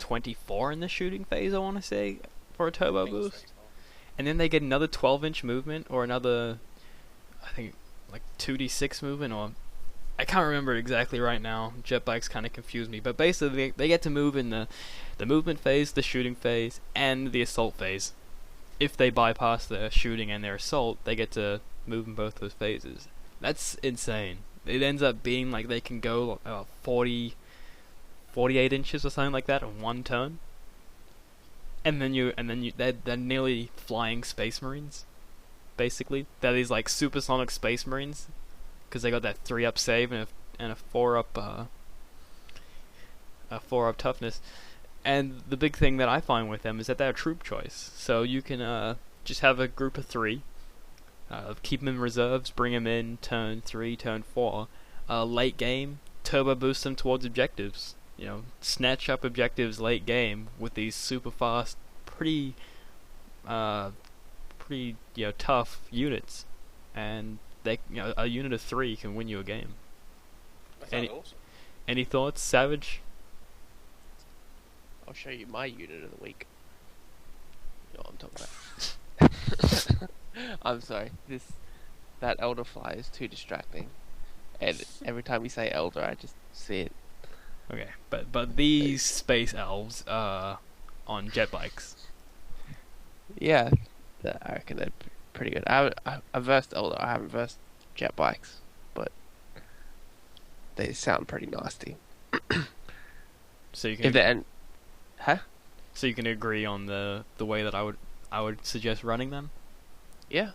24 in the shooting phase. I want to say for a turbo boost. And then they get another 12-inch movement, or another, I think, like 2d6 movement, or I can't remember exactly right now. Jet bikes kind of confuse me, but basically they get to move in the movement phase, the shooting phase, and the assault phase. If they bypass their shooting and their assault, they get to move in both those phases. That's insane. It ends up being like they can go 48 inches or something like that in one turn. And then they're nearly flying space marines, basically. They're these like supersonic space marines, because they got that 3-up save and a 4-up toughness. And the big thing that I find with them is that they're a troop choice. So you can just have a group of 3, keep them in reserves, bring them in turn 3, turn 4. Late game, turbo boost them towards objectives. Snatch up objectives late game with these super fast, pretty tough units, and a unit of 3 can win you a game. That sounds awesome. Any thoughts, Savage? I'll show you my unit of the week. You know what I'm talking about. I'm sorry. That elder fly is too distracting, and every time you say elder, I just see it. Okay, but these space elves are on jet bikes. Yeah, I reckon they're pretty good. I versed elder. I haven't versed jet bikes, but they sound pretty nasty. So you If can they're huh? so you can agree on the way that I would suggest running them, Yeah,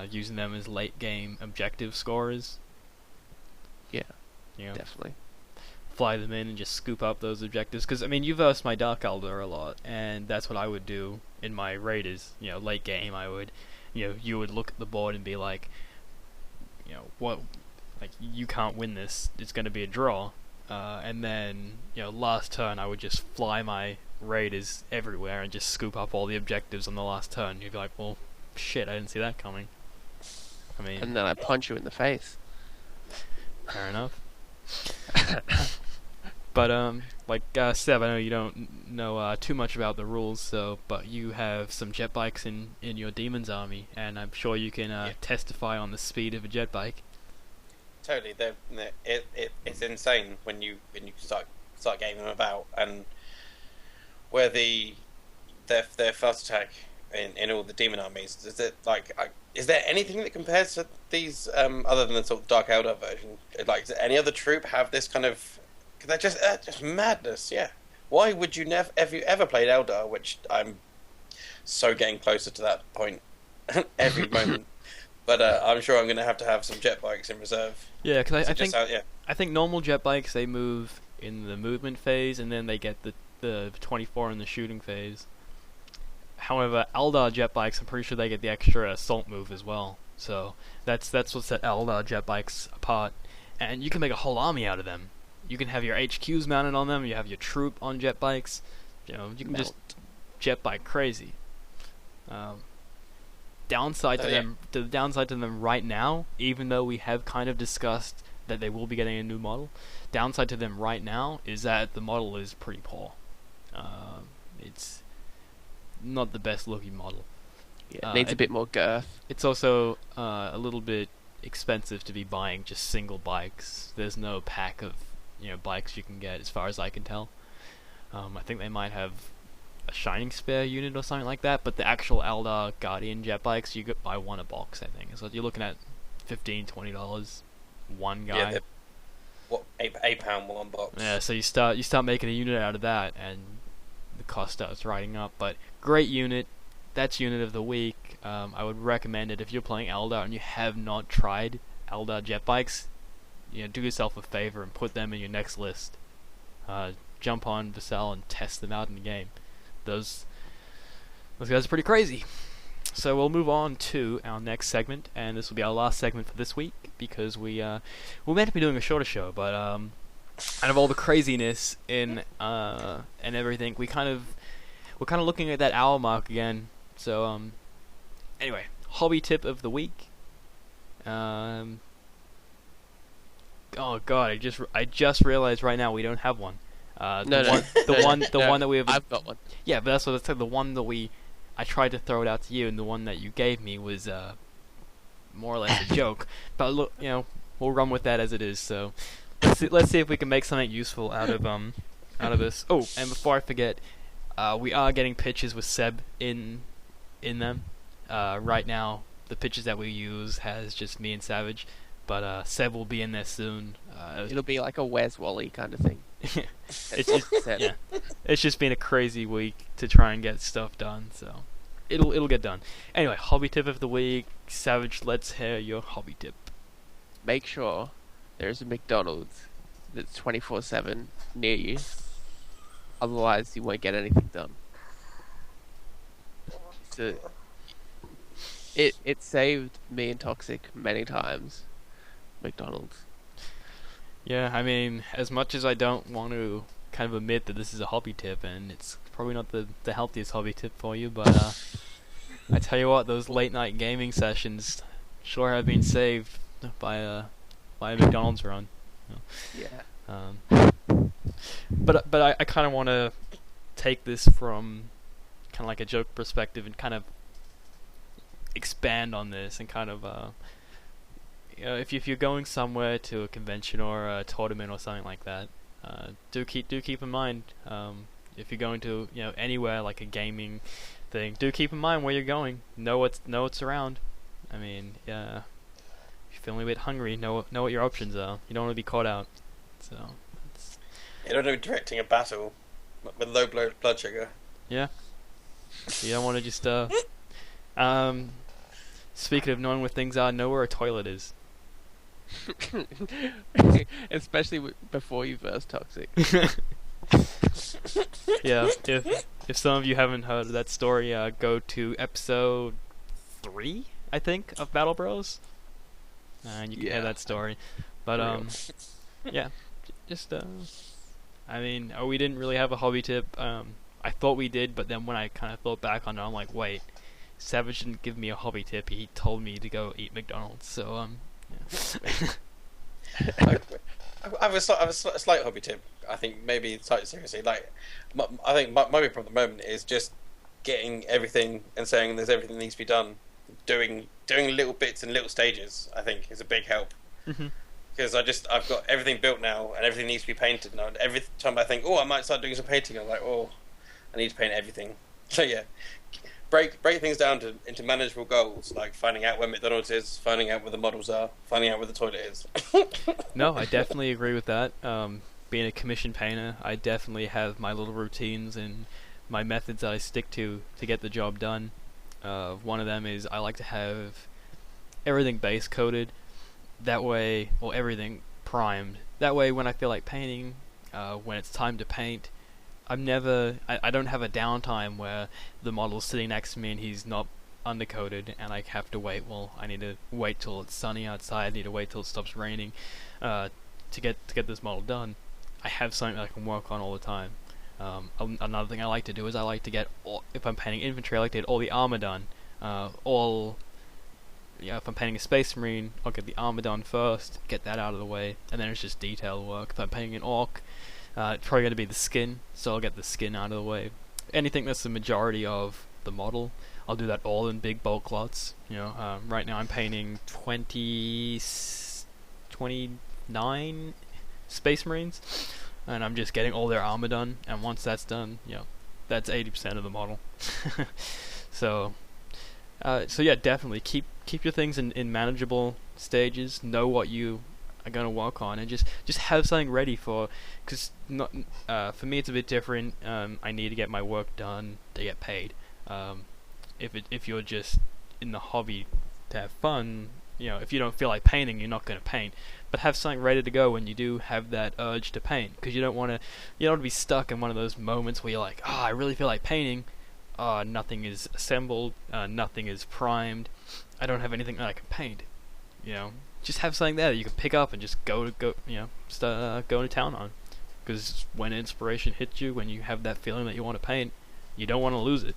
using them as late game objective scorers. yeah, You know, definitely. fly them in and just scoop up those objectives. Because I mean, you versed my Dark Elder a lot, and that's what I would do in my raiders. You know, late game, I would, you would look at the board and be like, what, like you can't win this. It's going to be a draw. And then last turn, I would just fly my raiders everywhere and just scoop up all the objectives on the last turn. You'd be like, well, shit, I didn't see that coming. I mean, And then I punch you in the face. fair enough. But like Seb, I know you don't know too much about the rules, but you have some jet bikes in your demon's army, and I'm sure you can testify on the speed of a jet bike. Totally, it's insane when you start getting them about, and where their fast attack in all the demon armies. Is there anything that compares to these other than the sort of Dark Elder version? Like, does any other troop have this kind of? Cause they're just madness. Yeah. Why would you never? Have you ever played Eldar? Which I'm so getting closer to that point every moment. But I'm sure I'm going to have some jet bikes in reserve. Yeah, because I I think normal jet bikes, they move in the movement phase, and then they get the 24 in the shooting phase. However, Eldar jet bikes, I'm pretty sure they get the extra assault move as well. So that's what set Eldar jet bikes apart. And you can make a whole army out of them. You can have your HQs mounted on them. You have your troop on jet bikes. You can just jet bike crazy. Downside to them, the downside to them right now, even though we have kind of discussed that they will be getting a new model, downside to them right now is that the model is pretty poor. It's not the best looking model. Yeah, it needs a bit more girth. It's also a little bit expensive to be buying just single bikes. There's no pack of bikes you can get, as far as I can tell. I think they might have a Shining Spear unit or something like that, but the actual Eldar Guardian jet bikes, you could buy one a box, I think. So you're looking at $15-$20 one guy. Yeah, what, £8 one box. Yeah, so you start making a unit out of that, and the cost starts riding up. But great unit. That's unit of the week. I would recommend it if you're playing Eldar and you have not tried Eldar jet bikes. Do yourself a favor and put them in your next list. Jump on Vassal and test them out in the game. Those guys are pretty crazy. So we'll move on to our next segment, and this will be our last segment for this week, because we're meant to be doing a shorter show, but out of all the craziness and everything, we're kind of looking at that hour mark again. So anyway, hobby tip of the week. Oh god, I just realized right now we don't have one. The one that we have. I've got one. Yeah, but that's what I said. The one that I tried to throw it out to you, and the one that you gave me was more or less a joke. But look, we'll run with that as it is. So let's see if we can make something useful out of this. Oh, and before I forget, we are getting pitches with Seb in them. Right now, the pitches that we use has just me and Savage, but Seb will be in there soon. It'll be like a Where's Wally kind of thing. It's just been a crazy week to try and get stuff done, so it'll get done. Anyway, hobby tip of the week. Savage, let's hear your hobby tip. Make sure there's a McDonald's that's 24/7 near you. Otherwise, you won't get anything done. So, it saved me and Toxic many times. McDonald's. Yeah, I mean, as much as I don't want to kind of admit that this is a hobby tip, and it's probably not the healthiest hobby tip for you, but I tell you what, those late night gaming sessions sure have been saved by a McDonald's run. Yeah. But I kind of want to take this from kind of like a joke perspective and kind of expand on this and kind of if you're going somewhere to a convention or a tournament or something like that, do keep in mind, if you're going to anywhere like a gaming thing, do keep in mind where you're going. Know what's around. I mean, if you're feeling a bit hungry, know what your options are. You don't want to be caught out. So you don't want to be directing a battle with low blood sugar. Yeah, you don't want to just speaking of knowing where things are, know where a toilet is. Especially before you burst toxic. Yeah, if some of you haven't heard of that story, go to episode 3, I think, of Battle Bros, and you can hear that story. But yeah, just I mean, we didn't really have a hobby tip. I thought we did, but then when I kind of thought back on it, I'm like, wait, Savage didn't give me a hobby tip. He told me to go eat McDonald's. So yeah. I have a slight hobby tip. I think maybe slightly seriously. Like, I think my big problem at the moment is just getting everything and saying there's everything that needs to be done. Doing little bits and little stages, I think, is a big help. Because I've got everything built now and everything needs to be painted now. And every time I think, I might start doing some painting, I'm like, I need to paint everything. So yeah, break things down into manageable goals, like finding out where McDonald's is, finding out where the models are, finding out where the toilet is. No, I definitely agree with that. Being a commission painter, I definitely have my little routines and my methods that I stick to get the job done. One of them is I like to have everything base coated. That way, everything primed. That way, when I feel like painting, when it's time to paint, I don't have a downtime where the model's sitting next to me and he's not undercoated and I have to wait. Well, I need to wait till it's sunny outside. I need to wait till it stops raining to get this model done. I have something that I can work on all the time. Another thing I like to do is I like to get if I'm painting infantry, I like to get all the armor done. If I'm painting a Space Marine, I'll get the armor done first, get that out of the way, and then it's just detail work. If I'm painting an Orc, it's probably going to be the skin, so I'll get the skin out of the way. Anything that's the majority of the model, I'll do that all in big bulk lots. Right now I'm painting 29 Space Marines, and I'm just getting all their armor done, and once that's done, that's 80% of the model. So yeah, definitely keep your things in manageable stages. Know what you are going to work on, and just have something ready because for me it's a bit different. I need to get my work done to get paid. If you're just in the hobby to have fun, if you don't feel like painting, you're not going to paint. But have something ready to go when you do have that urge to paint, because you don't want to be stuck in one of those moments where you're like, I really feel like painting. Nothing is assembled, nothing is primed, I don't have anything that I can paint. Just have something there that you can pick up and just go start going to town on. Because when inspiration hits you, when you have that feeling that you want to paint, you don't want to lose it.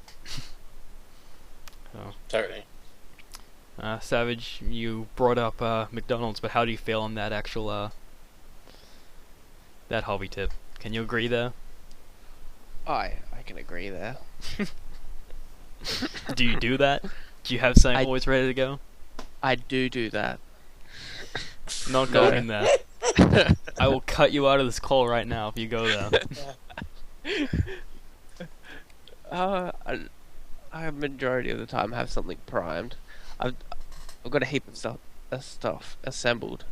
Totally. Savage, you brought up McDonald's, but how do you feel on that actual that hobby tip? Can you agree there? I can agree there. Do you do that? Do you have something always ready to go? I do that. Not going in there. I will cut you out of this call right now if you go there. I majority of the time have something primed. I've got a heap of stuff assembled.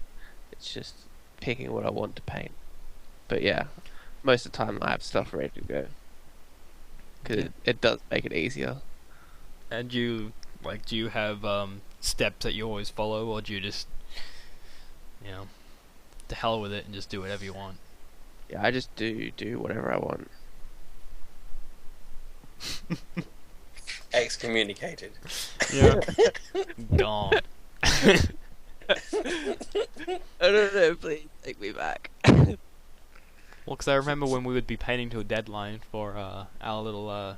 It's just picking what I want to paint. But yeah, most of the time I have stuff ready to go. Because it does make it easier. And do you have steps that you always follow, or do you just, to hell with it and just do whatever you want? Yeah, I just do whatever I want. Excommunicated. Yeah. Gone. I don't know, please take me back. Well, because I remember when we would be painting to a deadline for our little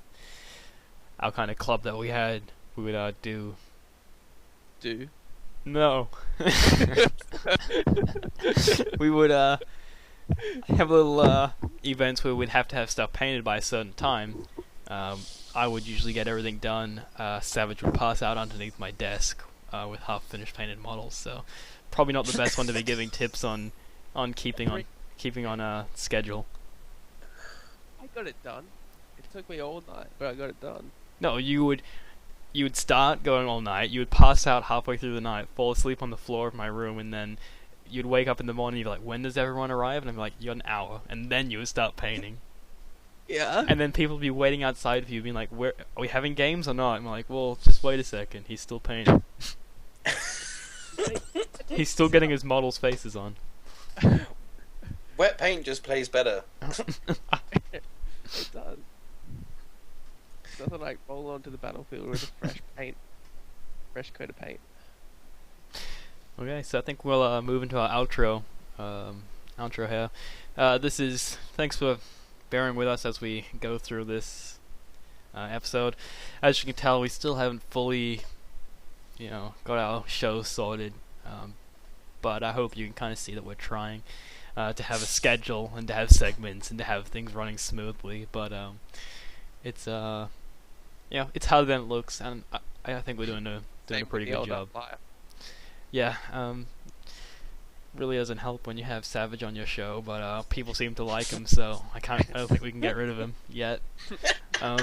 our kind of club that we had, we would do. No. We would have little events where we'd have to have stuff painted by a certain time. I would usually get everything done. Savage would pass out underneath my desk with half-finished painted models. So probably not the best one to be giving tips on keeping on schedule. I got it done. It took me all night, but I got it done. No, you would start going all night. You would pass out halfway through the night, fall asleep on the floor of my room, and then you'd wake up in the morning. You'd be like, "When does everyone arrive?" And I'm like, "You got an hour." And then you would start painting. Yeah. And then people would be waiting outside for you, being like, "Where are we having games or not?" I'm like, "Well, just wait a second. He's still painting. He's still getting his models' faces on." Wet paint just plays better. It does. Nothing like roll onto the battlefield with a fresh coat of paint. Okay, so I think we'll move into our outro here. Thanks for bearing with us as we go through this episode. As you can tell, we still haven't fully, got our show sorted. But I hope you can kind of see that we're trying to have a schedule and to have segments and to have things running smoothly. But it's it's harder than it looks, and I think we're doing a pretty good job. Yeah, really doesn't help when you have Savage on your show, but people seem to like him, so I don't think we can get rid of him yet. Oh,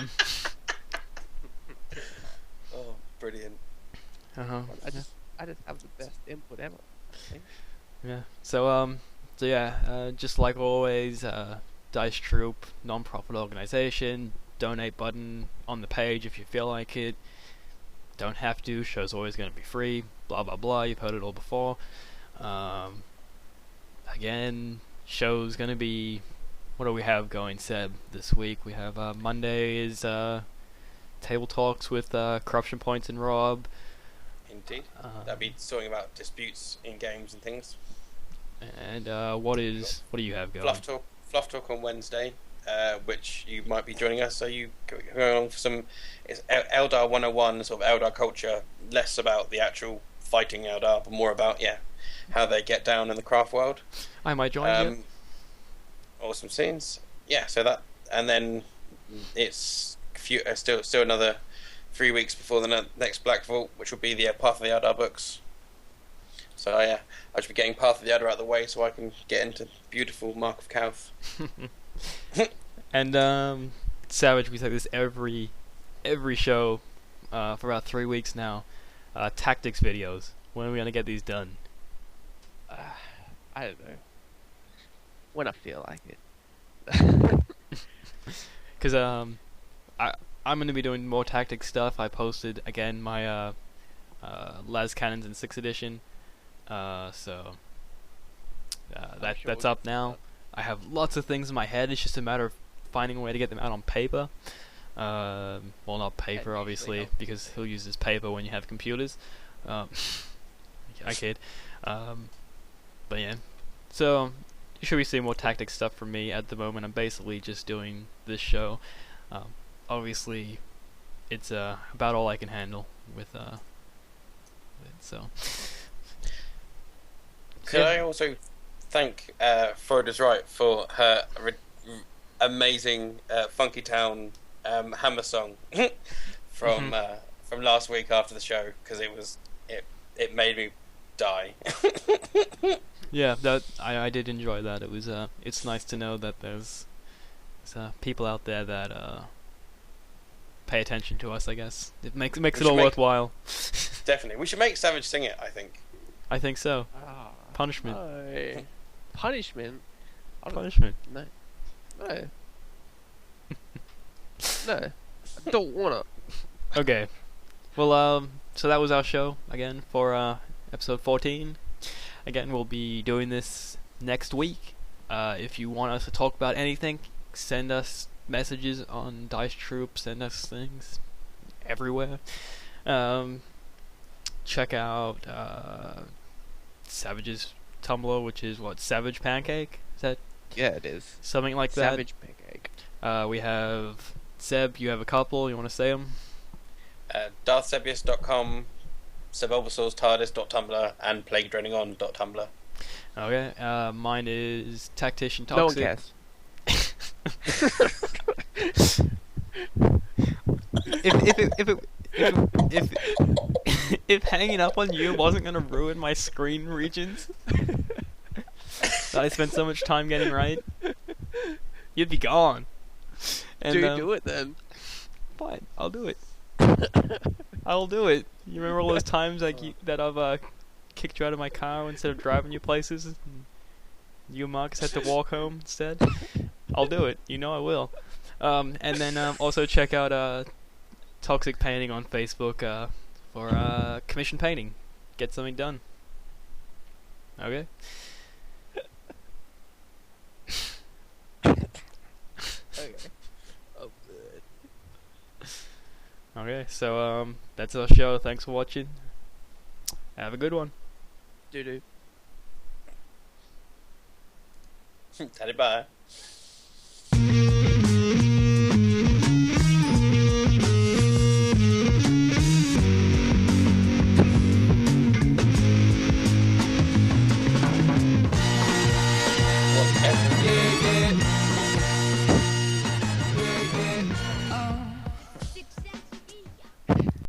brilliant. I just have the best input ever. Yeah. So just like always, Dice Troop, non-profit organization. Donate button on the page if you feel like it. Don't have to. Show's always going to be free. Blah blah blah. You've heard it all before. Again, show's going to be. What do we have going, Seb? This week we have Monday is table talks with Corruption Points and Rob. Indeed. That'd be talking about disputes in games and things. And what do you have going? Fluff talk on Wednesday. Which you might be joining us. So you going on for some Eldar 101, sort of Eldar culture, less about the actual fighting Eldar, but more about how they get down in the craft world. I might join you. Awesome scenes. Yeah, so that, and then it's still another 3 weeks before the next Black Vault, which will be the Path of the Eldar books. So I should be getting Path of the Eldar out of the way so I can get into beautiful Mark of Kauth. And Savage, we say this every show for about 3 weeks now. Tactics videos. When are we gonna get these done? I don't know. When I feel like it. Because I'm gonna be doing more tactics stuff. I posted again my Las Cannons in 6th edition. So that's up now. I have lots of things in my head. It's just a matter of finding a way to get them out on paper. Well, not paper, obviously, because who uses paper when you have computers? I kid. But yeah. So, you should be seeing more tactics stuff from me. At the moment, I'm basically just doing this show. Obviously, it's about all I can handle with it, so. Could I also thank Freuda's Right for her amazing Funky Town hammer song from last week after the show, because it made me die. Yeah, that I did enjoy that. It was it's nice to know that there's people out there that pay attention to us. I guess it makes it all worthwhile. Definitely, we should make Savage sing it. I think so. Punishment. No. Punishment? Punishment. No. No. I don't wanna. Okay. Well, so that was our show again for episode 14. Again, we'll be doing this next week. If you want us to talk about anything, send us messages on Dice Troop, send us things everywhere. Check out Savage's Tumblr, which is Savage Pancake? Is that? Yeah, it is. Something like that. Savage Pancake. We have Seb. You have a couple. You want to say them? DarthSebius.com, SebUlbasaur's TARDIS.tumblr, and PlagueDrainingOn.tumblr. Okay. Mine is Tactician No one Toxic. cares. if hanging up on you wasn't gonna ruin my screen regions that I spent so much time getting right, you'd be gone. And, Do it then. Fine, I'll do it. I'll do it. You remember all those times that I've kicked you out of my car instead of driving you places? And you and Marcus had to walk home instead? I'll do it. You know I will. And then also check out Toxic Painting on Facebook for commission painting. Get something done. Okay? Okay. Oh, good. Okay, so that's our show. Thanks for watching. Have a good one. Do. Taddy bye. Whatever.